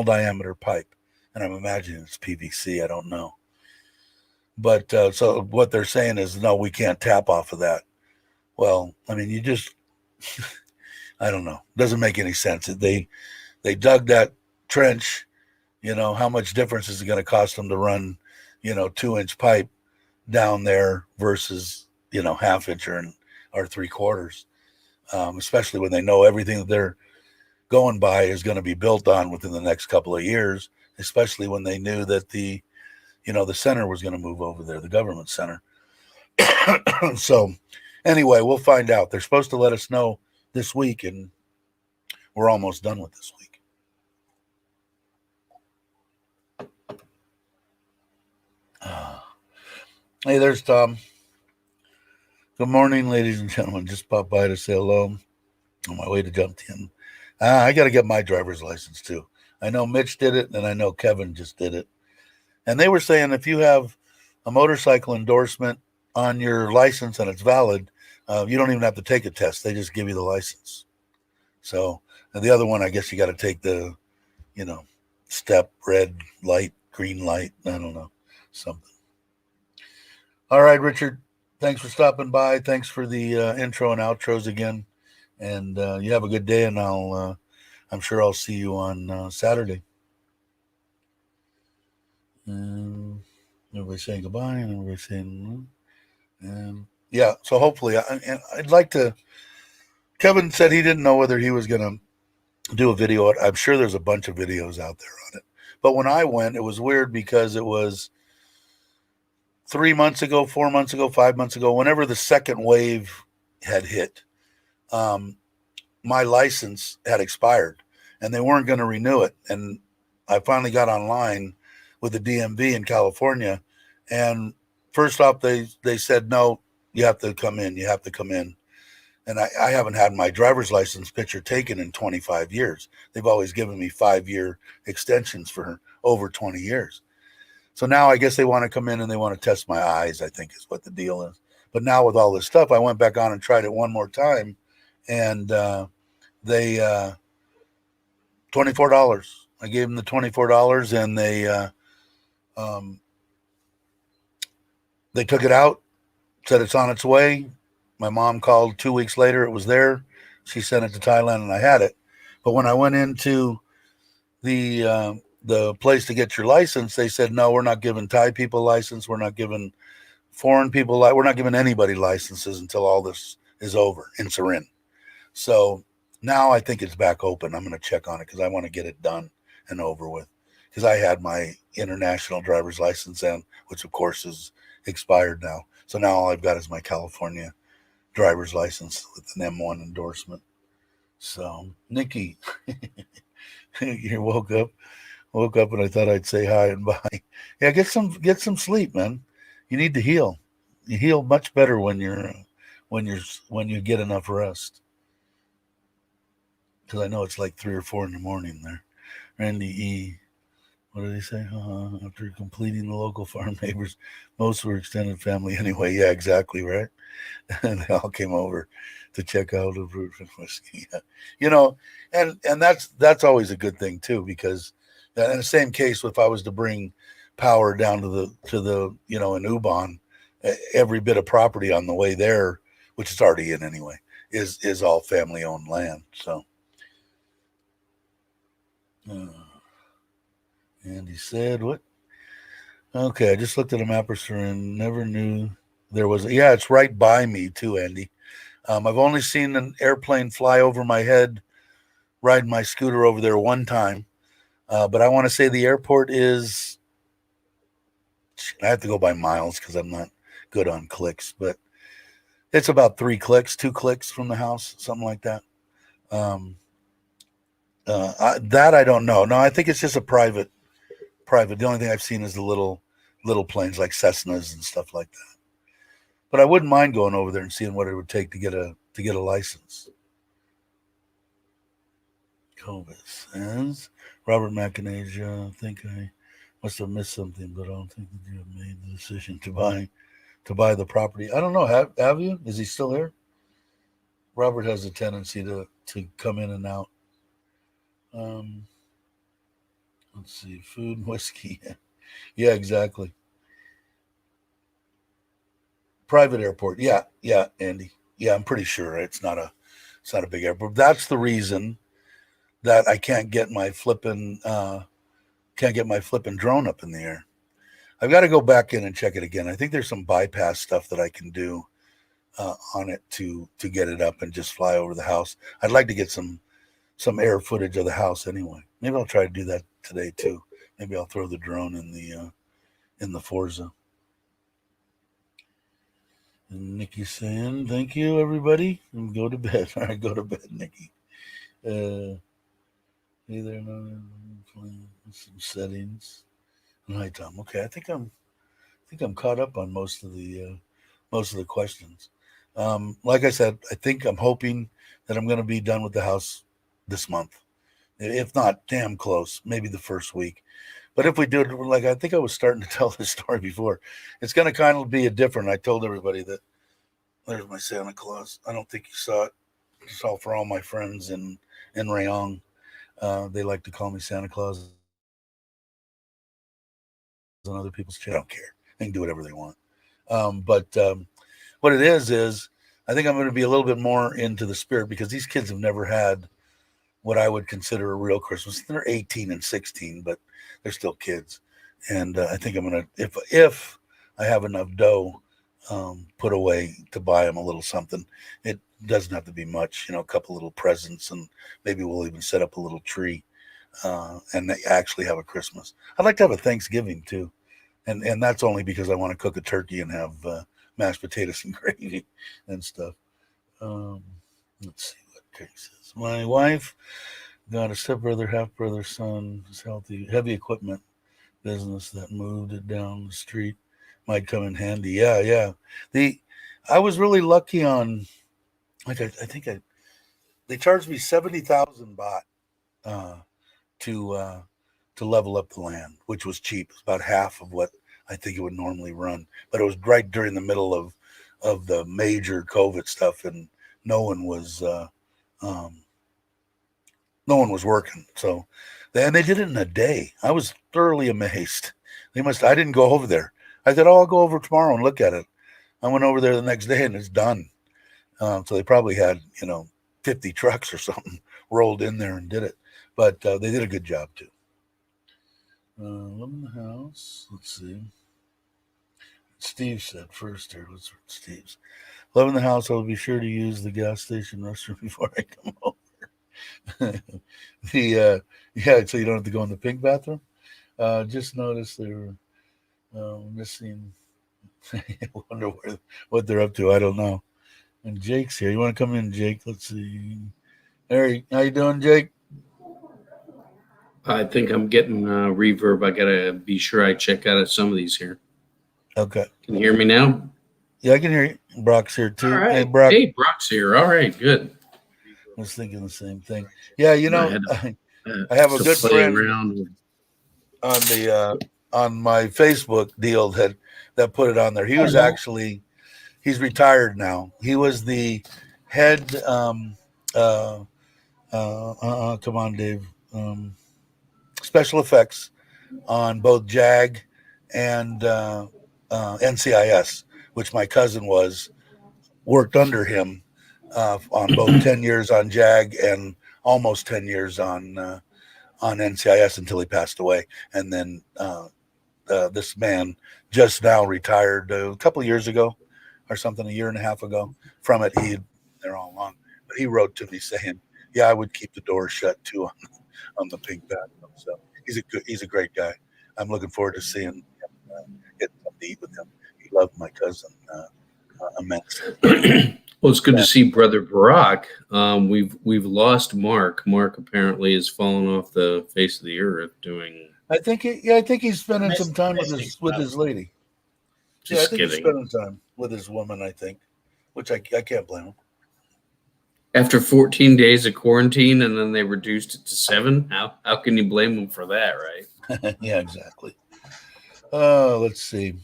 diameter pipe," and I'm imagining it's PVC. I don't know, but so what they're saying is, no, we can't tap off of that. Well, I mean, you just, I don't know, doesn't make any sense. They dug that trench. How much difference is it going to cost them to run, 2-inch pipe down there versus half inch or 3/4, especially when they know everything that they're going by is going to be built on within the next couple of years, especially when they knew that the center was going to move over there, the government center. So anyway, we'll find out. They're supposed to let us know this week, and we're almost done with this week. Hey, there's Tom. Good morning, ladies and gentlemen. Just popped by to say hello on my way to jump in. I got to get my driver's license too. I know Mitch did it, and I know Kevin just did it. And they were saying if you have a motorcycle endorsement on your license and it's valid, you don't even have to take a test. They just give you the license. So the other one, I guess you got to take the, step, red light, green light. I don't know, something. All right, Richard. Thanks for stopping by. Thanks for the intro and outros again. And you have a good day, and I'm sure I'll see you on Saturday. Everybody saying goodbye, and everybody saying, yeah. So hopefully, I'd like to. Kevin said he didn't know whether he was going to do a video. I'm sure there's a bunch of videos out there on it. But when I went, it was weird because it was 3 months ago, 4 months ago, 5 months ago, whenever the second wave had hit, my license had expired and they weren't going to renew it. And I finally got online with the DMV in California. And first off, they said, no, you have to come in. You have to come in. And I haven't had my driver's license picture taken in 25 years. They've always given me 5-year extensions for over 20 years. So now I guess they want to come in and they want to test my eyes, I think is what the deal is. But now with all this stuff, I went back on and tried it one more time. And they $24. I gave them the $24 and they took it out, said it's on its way. My mom called 2 weeks later. It was there. She sent it to Thailand and I had it. But when I went into the place to get your license, they said, no, we're not giving Thai people license. We're not giving foreign people. We're not giving anybody licenses until all this is over in Surin. So now I think it's back open. I'm going to check on it because I want to get it done and over with. Because I had my international driver's license in, which of course is expired now. So now all I've got is my California driver's license with an M1 endorsement. So Nikki, you woke up and I thought I'd say hi and bye. Yeah, get some sleep, man. You need to heal. You heal much better when you get enough rest. Because I know it's like 3 or 4 in the morning there. Randy E. What did he say? After completing the local farm neighbors, most were extended family anyway. Yeah, exactly, right? And they all came over to check out the fruit and whiskey. Yeah. And that's always a good thing too, because in the same case, if I was to bring power down to the in Ubon, every bit of property on the way there, which is already in anyway, is all family owned land. So and he said, what? Okay, I just looked at a map and never knew there was. Yeah, it's right by me too, Andy. I've only seen an airplane fly over my head, riding my scooter over there one time. But I want to say the airport is, I have to go by miles because I'm not good on clicks, but it's about 2 clicks from the house, something like that. That I don't know. No, I think it's just a private. The only thing I've seen is the little planes like Cessnas and stuff like that. But I wouldn't mind going over there and seeing what it would take to get a license. COVID says Robert McInasia. I think I must have missed something, but I don't think that you have made the decision to buy the property. I don't know. Have you? Is he still here? Robert has a tendency to come in and out. Um, let's see. Food and whiskey. Yeah, exactly. Private airport. Yeah, Andy. Yeah, I'm pretty sure it's not a big airport. That's the reason that I can't get my flipping drone up in the air. I've got to go back in and check it again. I think there's some bypass stuff that I can do on it to get it up and just fly over the house. I'd like to get some air footage of the house anyway. Maybe I'll try to do that today too. Maybe I'll throw the drone in the Forza. And Nikki's saying, "Thank you, everybody, and go to bed." All right, go to bed, Nikki. Either some settings. Night time. Okay, I think I'm caught up on most of the questions. Like I said, I think I'm hoping that I'm going to be done with the house this month. If not, damn close. Maybe the first week. But if we do it, like I think I was starting to tell this story before, it's going to kind of be a different. I told everybody that there's my Santa Claus. I don't think you saw it. It's all for all my friends in Rayong. They like to call me Santa Claus on other people's channel. I don't care. They can do whatever they want. But what it is I think I'm going to be a little bit more into the spirit because these kids have never had what I would consider a real Christmas. They're 18 and 16, but they're still kids. And I think I'm going to, if I have enough dough put away to buy them a little something, it doesn't have to be much, a couple little presents, and maybe we'll even set up a little tree and they actually have a Christmas. I'd like to have a Thanksgiving too. And that's only because I want to cook a turkey and have mashed potatoes and gravy and stuff. Let's see what case is. My wife got a stepbrother, half brother, son, is healthy, heavy equipment business that moved it down the street. Might come in handy. Yeah. I was really lucky on, like I think they charged me 70,000 baht to level up the land, which was cheap. It's about half of what I think it would normally run. But it was right during the middle of the major COVID stuff, and no one was working. So, and they did it in a day. I was thoroughly amazed. I didn't go over there. I said, I'll go over tomorrow and look at it. I went over there the next day and it's done. So they probably had, 50 trucks or something rolled in there and did it. But they did a good job too. Live in the house. Let's see. Steve said first here. What's Steve's? Live in the house. I'll be sure to use the gas station restroom before I come over. Yeah, so you don't have to go in the pink bathroom. Just noticed they were missing. I wonder what they're up to. I don't know. And Jake's here. You want to come in, Jake? Let's see. Hey, how you doing, Jake? I think I'm getting reverb. I gotta be sure I check out some of these here. Okay. Can you hear me now? Yeah, I can hear you. Brock's here too. All right. Hey, Brock. Hey, Brock's here. All right, good. I was thinking the same thing. Yeah, I have a good play friend around with... on my Facebook deal that put it on there. He was actually he's retired now. He was the head. Come on, Dave. Special effects on both JAG and NCIS, which my cousin worked under him on both 10 years on JAG and almost 10 years on NCIS until he passed away. And then this man just now retired a couple of years ago or something, a year and a half ago from it. He'd been there all along. But he wrote to me saying, yeah, I would keep the door shut too on the pink bathroom. So he's a great guy. I'm looking forward to seeing him, getting something to eat with him. He loved my cousin immensely. Well, it's good to see Brother Barack. We've lost Mark. Mark apparently has fallen off the face of the earth doing... I think he's spending some time with his lady. Just I think kidding. he's spending time with his woman, I think, which I can't blame him. After 14 days of quarantine, and then they reduced it to 7. How can you blame them for that, right? Yeah, exactly. Let's see.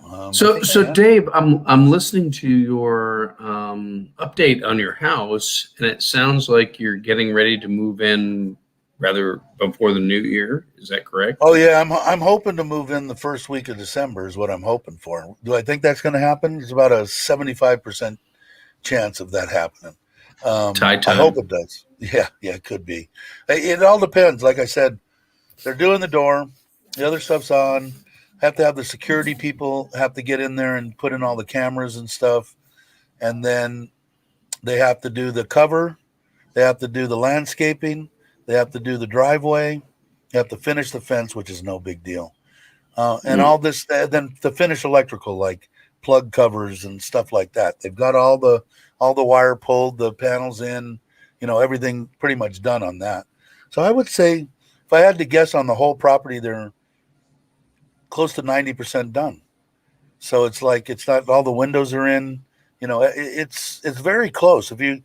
I So, think I so am. Dave, I'm listening to your update on your house, and it sounds like you're getting ready to move in rather before the new year. Is that correct? Oh yeah, I'm hoping to move in the first week of December is what I'm hoping for. Do I think that's going to happen? There's about a 75% chance of that happening. Tie I hope time. it does. Yeah, it could be. It all depends. Like I said, they're doing the door. The other stuff's on. Have to have the security people have to get in there and put in all the cameras and stuff. And then they have to do the cover. They have to do the landscaping. They have to do the driveway. They have to finish the fence, which is no big deal. And Mm, all this, then to finish electrical, like plug covers and stuff like that. They've got all the wire pulled, the panels in, everything pretty much done on that. So I would say, if I had to guess on the whole property, they're close to 90% done. So it's like it's not all the windows are in. It's very close. If you,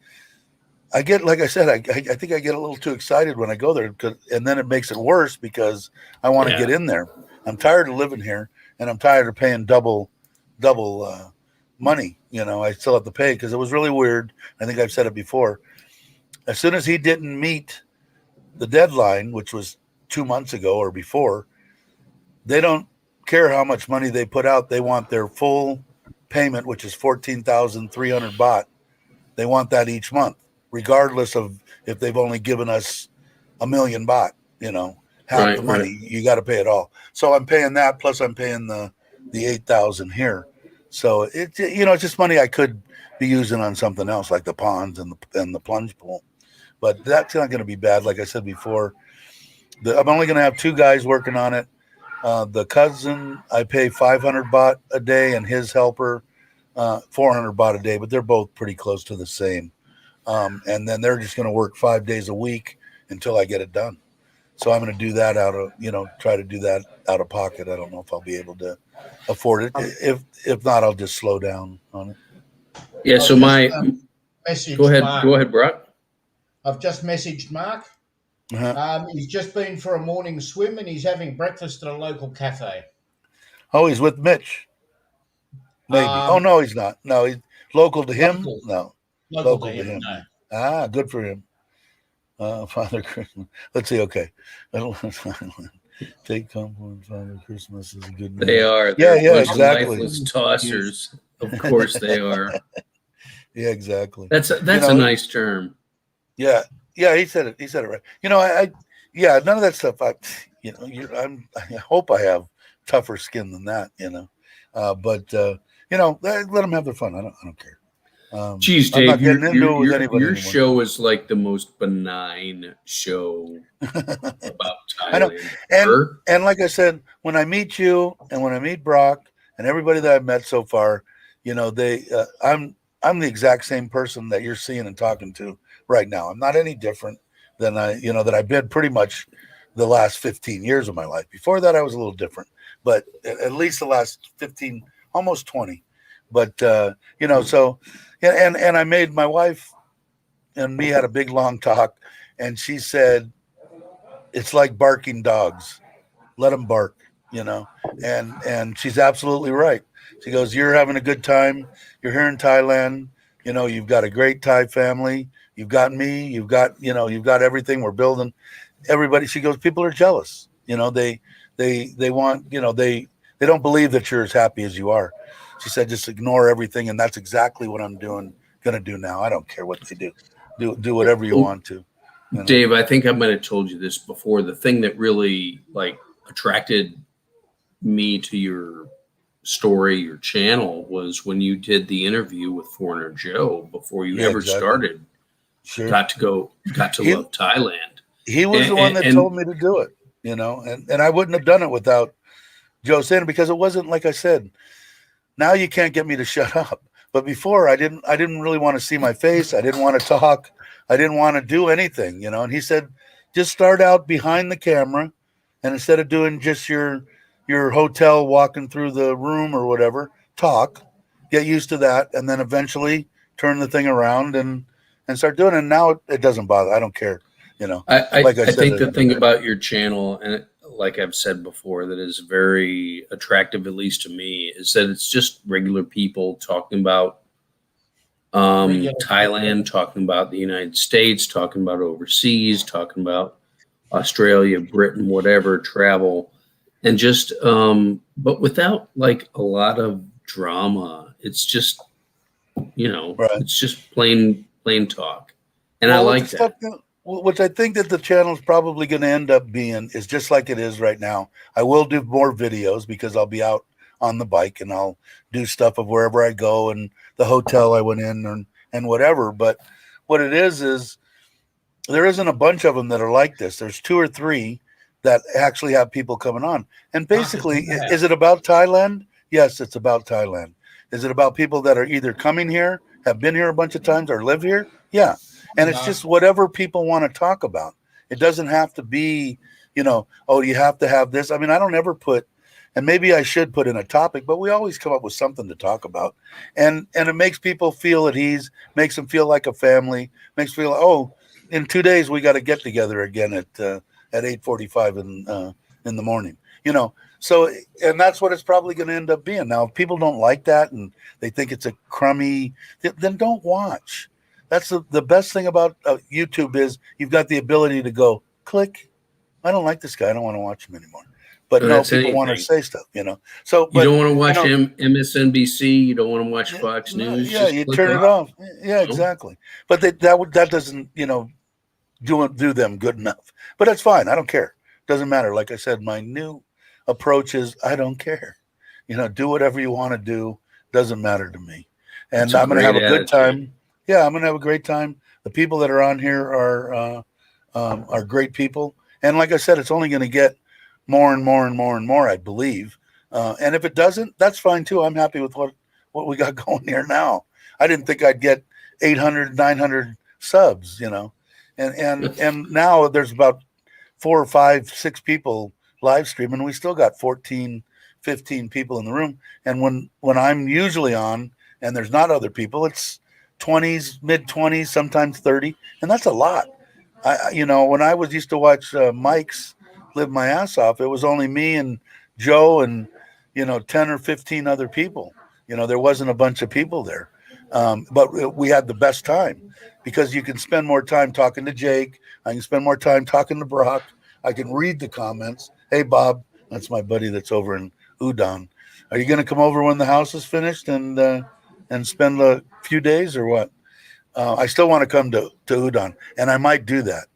I get like I said, I think I get a little too excited when I go there, and then it makes it worse because I want to yeah. get in there. I'm tired of living here, and I'm tired of paying double money. I still have to pay because it was really weird. I think I've said it before. As soon as he didn't meet the deadline, which was 2 months ago or before, they don't care how much money they put out. They want their full payment, which is 14,300 baht. They want that each month, regardless of if they've only given us a million baht. Half the Right, right. money you got to pay it all. So I'm paying that plus I'm paying the 8,000 here. So it's just money I could be using on something else like the ponds and the plunge pool. But that's not going to be bad. Like I said before, I'm only going to have two guys working on it. The cousin, I pay 500 baht a day, and his helper, 400 baht a day, but they're both pretty close to the same. And then they're just going to work 5 days a week until I get it done. So I'm going to do that try to do that out of pocket. I don't know if I'll be able to afford it. I've, If not, I'll just slow down on it. Yeah. I've So just go messaged ahead. Mark. Go ahead, Brock. I've just messaged Mark. Uh-huh. He's just been for a morning swim and he's having breakfast at a local cafe. Oh, he's with Mitch. Maybe. Oh, Um, no, he's not. No, he's local to him. local, No, local to local to him. him. No. Ah, good for him. Father Christmas. Let's see. Okay. Take comfort. Father Christmas is a good They name. are. Yeah, They're a yeah, bunch of exactly. lifeless tossers. Of course they are. Yeah, exactly. That's a nice term. Yeah, yeah. He said it. He said it right. Yeah. None of that stuff. I hope I have tougher skin than that. But let them have their fun. I don't care. Geez, I'm Dave, not getting into it with anybody your anymore. show is like the most benign show about I know. Thailand And ever. and like I said, when I meet you and when I meet Brock and everybody that I've met so far, I'm the exact same person that you're seeing and talking to right now. I'm not any different than that I've been pretty much the last 15 years of my life. Before that, I was a little different, but at least the last 15, almost 20. But so yeah, and I made my wife and me had a big long talk, and she said it's like barking dogs. Let them bark, and she's absolutely right. She goes, you're having a good time. You're here in Thailand. You've got a great Thai family. You've got me. You've got everything. We're building everybody. She goes, people are jealous. They want, they don't believe that you're as happy as you are. She said, just ignore everything. And that's exactly what I'm going to do now. I don't care what they do. Do whatever you want to. Dave, I think I might have told you this before. The thing that really attracted me to your story, your channel, was when you did the interview with Foreigner Joe before you ever exactly. started. Sure. Got to love Thailand. He was the one that told me to do it, and I wouldn't have done it without Joe saying it, because it wasn't, like I said, now you can't get me to shut up. But before I didn't really want to see my face. I didn't want to talk. I didn't want to do anything, and he said, just start out behind the camera, and instead of doing just your hotel walking through the room or whatever, talk, get used to that, and then eventually turn the thing around and start doing it. And now it doesn't bother. I don't care. I Like I said, think the thing about your channel, and like I've said before, that is very attractive, at least to me, is that it's just regular people talking about Thailand, talking about the United States, talking about overseas, talking about Australia, Britain, whatever, travel, and just but without like a lot of drama. It's just right. it's just plain talk, and I Well, with the like stuff, that. which I think that the channel's probably going to end up being, is just like it is right now. I will do more videos because I'll be out on the bike and I'll do stuff of wherever I go and the hotel I went in and whatever. But what it is there isn't a bunch of them that are like this. There's 2 or 3 that actually have people coming on. And basically, is it about Thailand? Yes, it's about Thailand. Is it about people that are either coming here, have been here a bunch of times, or live here? Yeah. And it's just whatever people want to talk about. It doesn't have to be, oh, you have to have this. I mean, I don't ever put, and maybe I should put in a topic, but we always come up with something to talk about. And it makes people feel at ease, makes them feel like a family, makes them feel, oh, in 2 days we got to get together again at 8:45 in the morning. So, and that's what it's probably going to end up being. Now, if people don't like that and they think it's a crummy, then don't watch. That's the best thing about YouTube is you've got the ability to go click. I don't like this guy. I don't want to watch him anymore. But So no, that's people want to anything. say stuff. So, You but don't want to watch MSNBC. You don't want to watch Fox no, News. yeah, Just you click turn it off. Yeah, No. exactly. But that doesn't do them good enough. But that's fine. I don't care. Doesn't matter. Like I said, my new approach is I don't care. Do whatever you want to do. Doesn't matter to me. And It's a I'm going to have a great good attitude. time. Yeah, I'm going to have a great time. The people that are on here are great people. And like I said, it's only going to get more and more and more and more, I believe. And if it doesn't, that's fine too. I'm happy with what we got going here now. I didn't think I'd get 800, 900 subs, and now there's about 4 or 5, 6 people live streaming. We still got 14, 15 people in the room. And when I'm usually on and there's not other people, it's 20s, mid 20s, sometimes 30. And that's a lot. When I used to watch Mike's live my ass off, it was only me and Joe and, 10 or 15 other people. There wasn't a bunch of people there. But we had the best time because you can spend more time talking to Jake. I can spend more time talking to Brock. I can read the comments. Hey, Bob, that's my buddy that's over in Udon. Are you going to come over when the house is finished and spend a few days or what? I still want to come to Udon, and I might do that.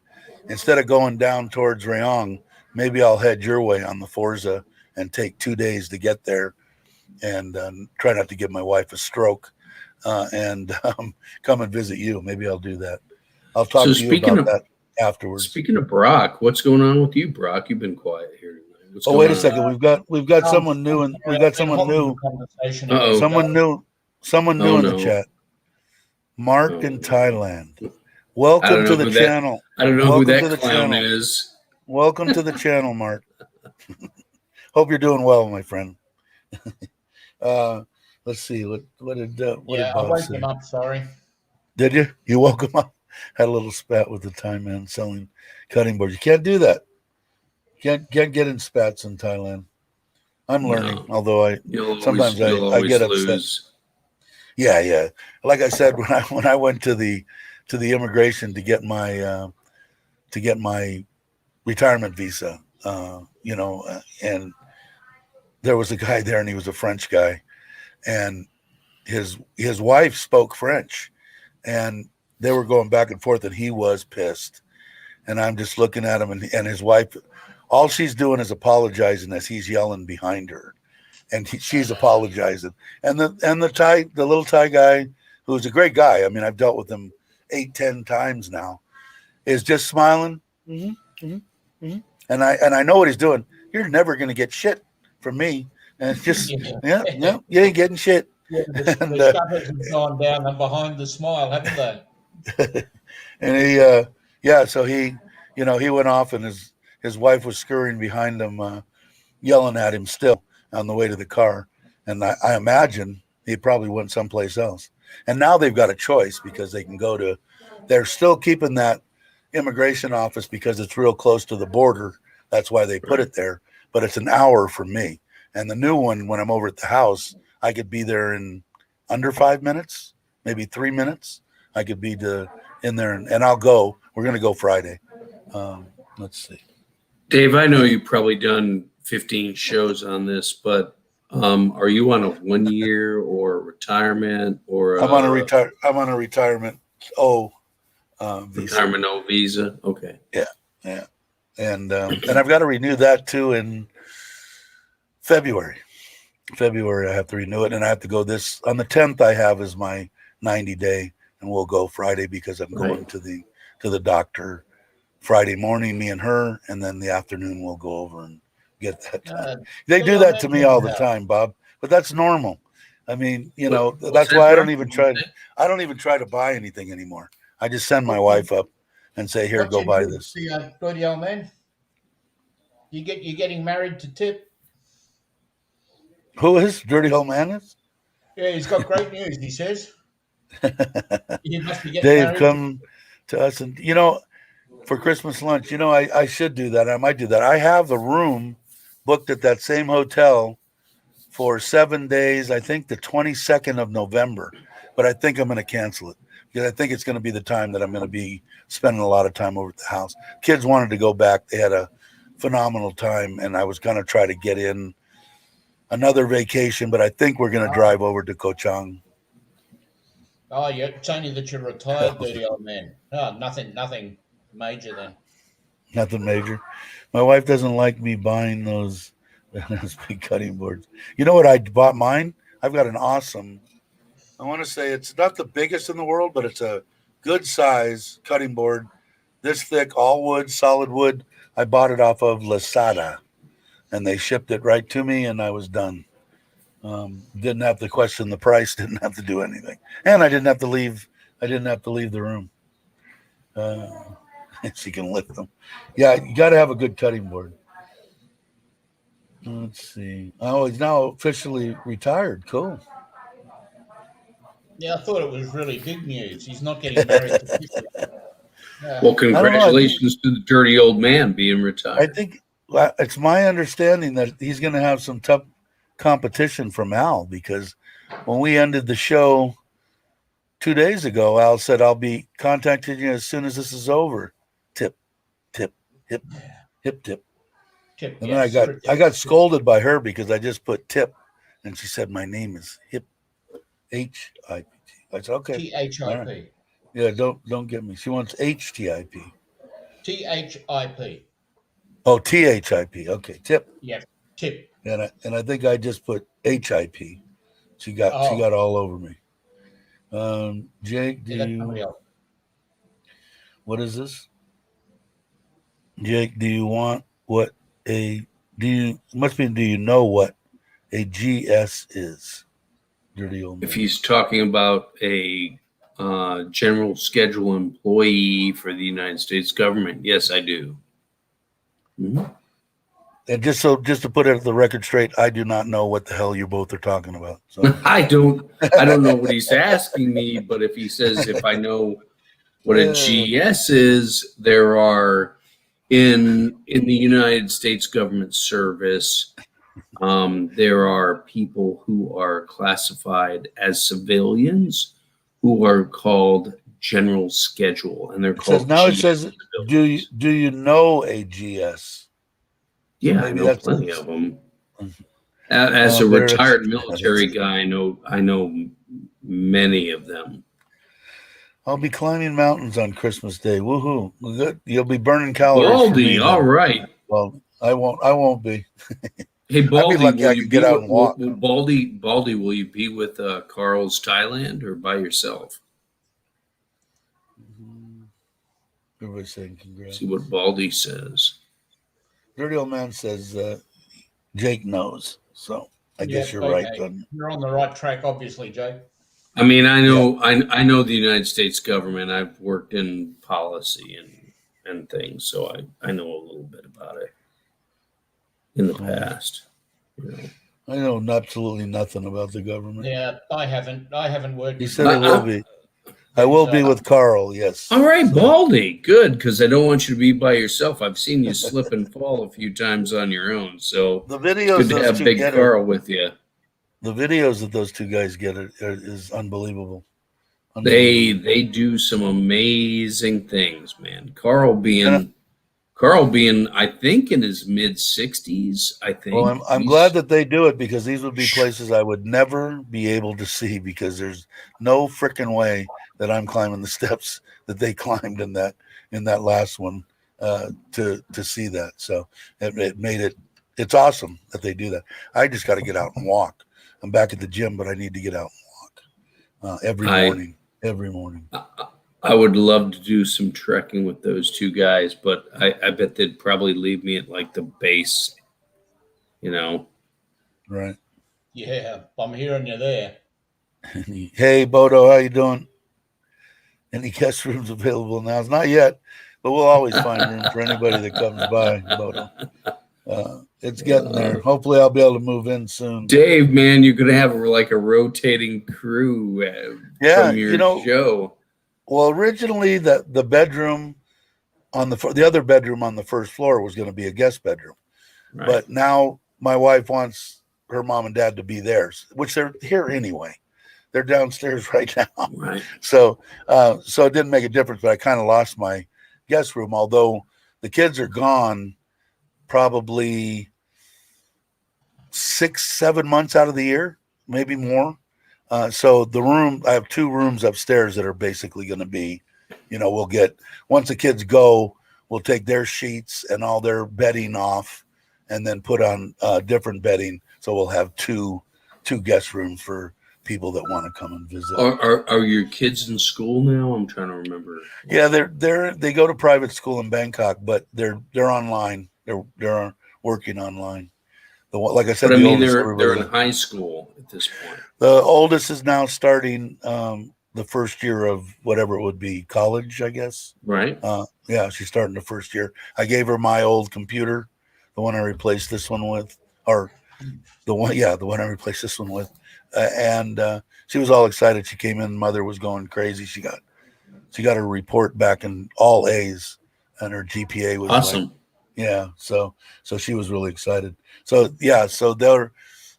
Instead of going down towards Rayong, maybe I'll head your way on the Forza and take 2 days to get there and try not to give my wife a stroke and come and visit you. Maybe I'll do that. I'll talk to you about that afterwards. Speaking of Brock, what's going on with you, Brock? You've been quiet here tonight. Wait a second. We've got someone new, and we got someone new. Someone new in the chat. Mark in Thailand. Welcome to the channel. I don't know who that clown is. Welcome to the channel, Mark. Hope you're doing well, my friend. Let's see what did Bob I woke him up. Sorry. Did you? You woke him up. Had a little spat with the Thai man selling cutting boards. You can't do that. Can't get in spats in Thailand. I'm learning, although sometimes I get upset. Lose. Yeah. Like I said, when I went to the immigration to get my retirement visa, and there was a guy there, and he was a French guy, and his wife spoke French, and they were going back and forth, and he was pissed. And I'm just looking at him, and his wife, all she's doing is apologizing as he's yelling behind her, and she's apologizing. And the little Thai guy, who's a great guy, I mean, I've dealt with him 8-10 times now, is just smiling. And I know what he's doing. You're never going to get shit from me. And it's just, you ain't getting shit. Yeah, the shutters have gone down and behind the smile, haven't they? And so he went off, and his wife was scurrying behind him, yelling at him still on the way to the car. And I imagine he probably went someplace else. And now they've got a choice because they can go to, they're still keeping that immigration office because it's real close to the border. That's why they put it there. But it's an hour from me. And the new one, when I'm over at the house, I could be there in under 5 minutes, maybe 3 minutes. I could be in there, and I'll go. We're going to go Friday. Let's see. Dave, I know you've probably done 15 shows on this, but are you on a 1 year or retirement or I'm on a retirement visa. Retirement O visa? Okay. Yeah. And I've got to renew that too in February. I have to renew it, and I have to go this on the 10th. I have is my 90-day, and we'll go Friday because I'm going to the doctor Friday morning, me and her, and then the afternoon we'll go over and get that done. They do that to me all the time, Bob, but that's normal. I mean, that's why I don't even try to buy anything anymore. I just send my wife up and say, "Here, go buy this." Dirty old man. You're getting married to Tip. Who is Dirty Old Man? Is? Yeah, he's got great news. He says. You must be getting Dave, married. come to us, and for Christmas lunch. I should do that. I might do that. I have a room booked at that same hotel for 7 days. I think the 22nd of November, but I think I'm going to cancel it because I think it's going to be the time that I'm going to be spending a lot of time over at the house. Kids wanted to go back. They had a phenomenal time, and I was going to try to get in another vacation, but I think we're going to drive over to Koh Chang. Oh, yeah, it's only that you're retired, dirty old man. Oh, nothing major then. Nothing major. My wife doesn't like me buying those big cutting boards. You know what I bought mine? I've got an awesome, I want to say it's not the biggest in the world, but it's a good size cutting board. This thick, all wood, solid wood. I bought it off of Lazada, and they shipped it right to me, and I was done. Didn't have to question the price. Didn't have to do anything, and I didn't have to leave. The room. She can lift them. Yeah, you got to have a good cutting board. Let's see. Oh, he's now officially retired. Cool. Yeah, I thought it was really big news. He's not getting married to Tiffany. Well, congratulations to the dirty old man being retired. I think it's my understanding that he's going to have some tough competition from Al, because when we ended the show 2 days ago, Al said, "I'll be contacting you as soon as this is over." Tip, tip, hip, hip, tip. Tip, and then I got scolded by her because I just put tip, and she said my name is Hip, HIPT. I said, okay. THIP. Right. Yeah, don't get me. She wants HTIP. THIP. Oh, THIP. Okay, tip. Yeah, tip. And I think I just put HIP. She got all over me. Jake, what is this? Jake, do you know what a GS is? Dirty old man. If he's talking about a general schedule employee for the United States government, yes, I do. Mm-hmm. And just to put it at the record straight, I do not know what the hell you both are talking about. So I don't know what he's asking me, but if he says if I know what a GS is, there are in the United States government service, there are people who are classified as civilians who are called general schedule, and they're called. It says, do you know a GS? Yeah, I know plenty of them. As a retired military guy, I know many of them. I'll be climbing mountains on Christmas Day. Woohoo! Good. You'll be burning calories. Baldy, all right. Well, I won't be. Hey, Baldy, will you get out and walk? Baldy, will you be with Carl's Thailand or by yourself? Everybody's saying congrats. See what Baldy says. Dirty old man says Jake knows. So I guess you're right. Then. You're on the right track, obviously, Jake. I mean, I know the United States government. I've worked in policy and things, so I know a little bit about it in the past. I know absolutely nothing about the government. Yeah, I haven't worked He with said I them. will be. I will be with Carl. Yes. All right, So, Baldy, good, because I don't want you to be by yourself. I've seen you slip and fall a few times on your own, so the it's videos good to those have two Big get Carl with you. the videos that those two guys get is unbelievable. They do some amazing things, man. And, Carl being, I think, in his mid-60s. I well, think I'm glad that they do it because these would be places I would never be able to see because there's no freaking way that I'm climbing the steps that they climbed in that last one to see that. So it made it. It's awesome that they do that. I just got to get out and walk. I'm back at the gym, but I need to get out and walk every I morning. Every morning. I would love to do some trekking with those two guys, but I bet they'd probably leave me at like the base, you know. Right. Yeah, I'm hearing you there. Hey, Bodo, how you doing? Any guest rooms available now? It's not yet, but we'll always find room for anybody that comes by, Bodo. It's getting there. Hopefully, I'll be able to move in soon. Dave, man, you're gonna have like a rotating crew Yeah, from your show. Well, originally the bedroom on the other bedroom on the first floor was going to be a guest bedroom, Right. but now my wife wants her mom and dad to be theirs, which they're here anyway. They're downstairs right now. Right. So it didn't make a difference, but I kind of lost my guest room, although the kids are gone probably 6-7 months out of the year, maybe more. So I have 2 rooms upstairs that are basically going to be, we'll get, once the kids go, we'll take their sheets and all their bedding off and then put on different bedding. So we'll have two guest rooms for people that want to come and visit. Are your kids in school now? I'm trying to remember. Yeah, they go to private school in Bangkok, but they're online. They're working online. Like I said, But I mean, oldest, they're in high school at this point. The oldest is now starting the first year of whatever it would be, college, I guess. Right. Yeah, she's starting the first year. I gave her my old computer, the one I replaced this one with, or the one I replaced this one with, and she was all excited. She came in, mother was going crazy. She got her report back in all A's, and her GPA was awesome. Like, yeah, so she was really excited. So yeah,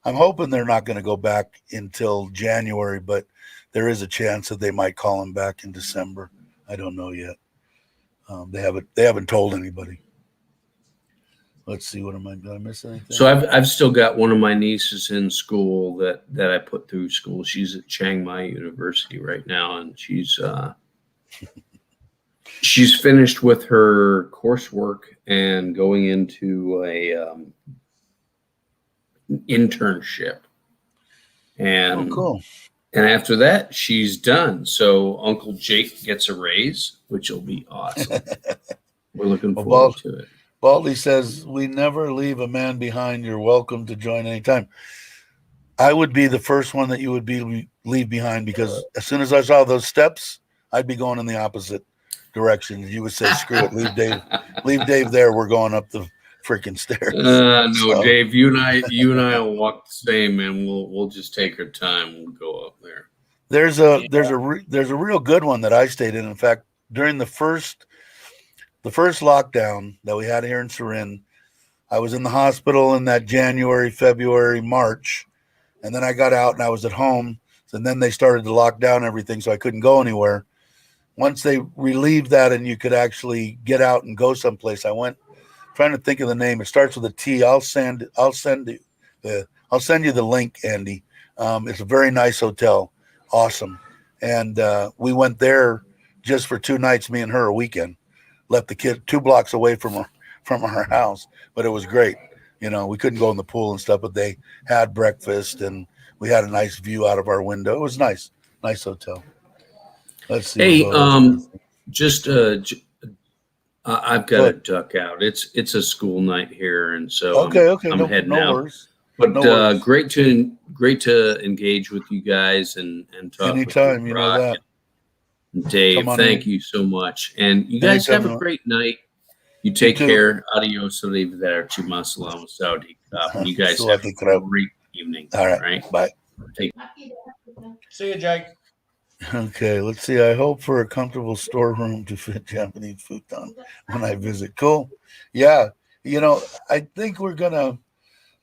I'm hoping they're not going to go back until January, but there is a chance that they might call him back in December. I don't know yet. They haven't told anybody. Let's see. Did I miss anything? So I've still got one of my nieces in school that I put through school. She's at Chiang Mai University right now, and she's finished with her coursework and going into a internship. And cool. And after that, she's done. So Uncle Jake gets a raise, which will be awesome. We're looking forward to it. Baldy says, we never leave a man behind. You're welcome to join anytime. I would be the first one that you would leave behind, because as soon as I saw those steps, I'd be going in the opposite direction. You would say, screw it, leave Dave there. We're going up the freaking stairs. No, so. Dave, you and I will walk the same, and we'll just take our time. We'll go up there. There's a real good one that I stayed in. In fact, during the first lockdown that we had here in Surin, I was in the hospital in that January, February, March, and then I got out and I was at home. And then they started to lock down everything, so I couldn't go anywhere. Once they relieved that and you could actually get out and go someplace, I went. Trying to think of the name. It starts with a T. I'll send you the link, Andy. It's a very nice hotel, awesome, and we went there just for 2 nights, me and her, a weekend. Left the kid 2 blocks away from our house, but it was great. We couldn't go in the pool and stuff, but they had breakfast and we had a nice view out of our window. It was nice hotel. Let's see. Hey, I've got to duck out. It's a school night here, and so okay. I'm heading out. Worries. But no worries. Great to engage with you guys and talk. Anytime, with that. Dave, thank you so much, and you guys have a great night. You take care. Adios, arrivederci, ma salamu saudi. You guys have a great evening. All right. Right. Bye. See you, Jake. Okay, let's see. I hope for a comfortable storeroom to fit Japanese futon when I visit. Cool. Yeah. I think we're gonna,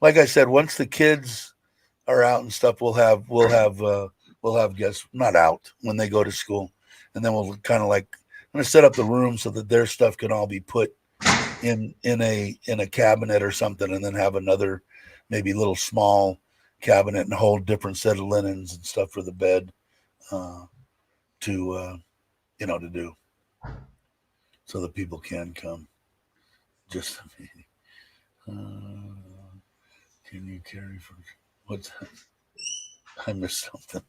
like I said, once the kids are out and stuff, we'll have guests not out when they go to school, and then we'll kind of like I'm gonna set up the room so that their stuff can all be put in a cabinet or something, and then have another maybe little small cabinet and a whole different set of linens and stuff for the bed to do so that people can come. Just can you carry for what's that? I missed something.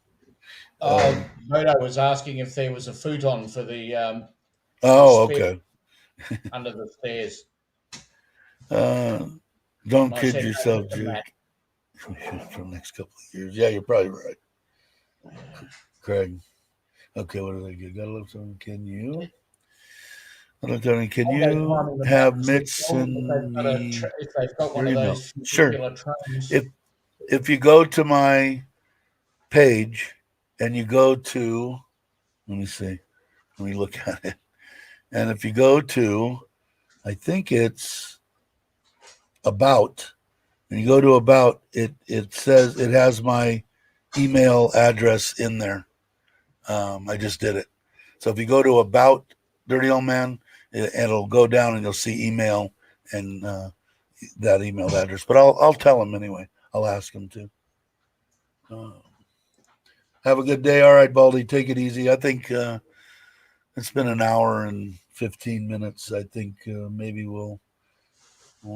Moto was asking if there was a futon for the Okay. under the stairs. Don't I kid said, yourself, no, Matt. Jake. For the next couple of years. Yeah, you're probably right. Craig. Okay, what did I get? Gotta love someone. Can you have Mitch and me If they've got one your of email? those Sure. particular trains. If you go to my page and you go to, let me see, let me look at it. And if you go to, I think it's about, and you go to about, it says it has my email address in there. I just did it. So if you go to about Dirty Old Man, it'll go down and you'll see email and that email address. But I'll tell him anyway. I'll ask him to. Have a good day. All right, Baldy, take it easy. I think it's been an hour and 15 minutes. I think maybe we'll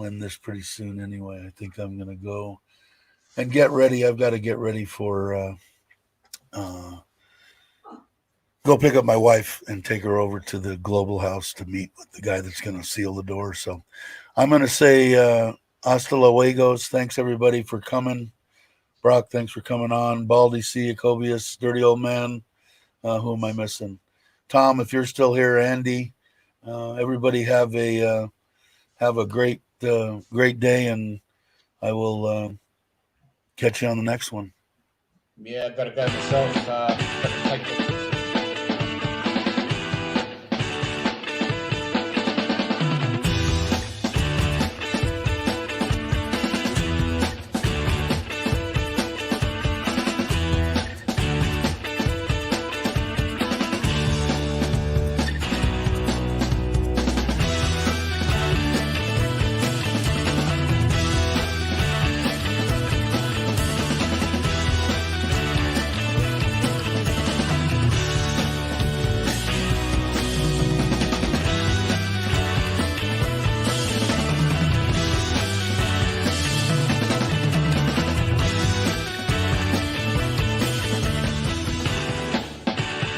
end this pretty soon anyway. I think I'm going to go and get ready. I've got to get ready for go pick up my wife and take her over to the Global House to meet with the guy that's going to seal the door. So I'm going to say hasta luego. Thanks, everybody, for coming. Brock, thanks for coming on. Baldy, C. Jacobius, Dirty Old Man. Who am I missing? Tom, if you're still here, Andy. Everybody have a great day, and I will catch you on the next one. Yeah, I've got to go myself. Got to take the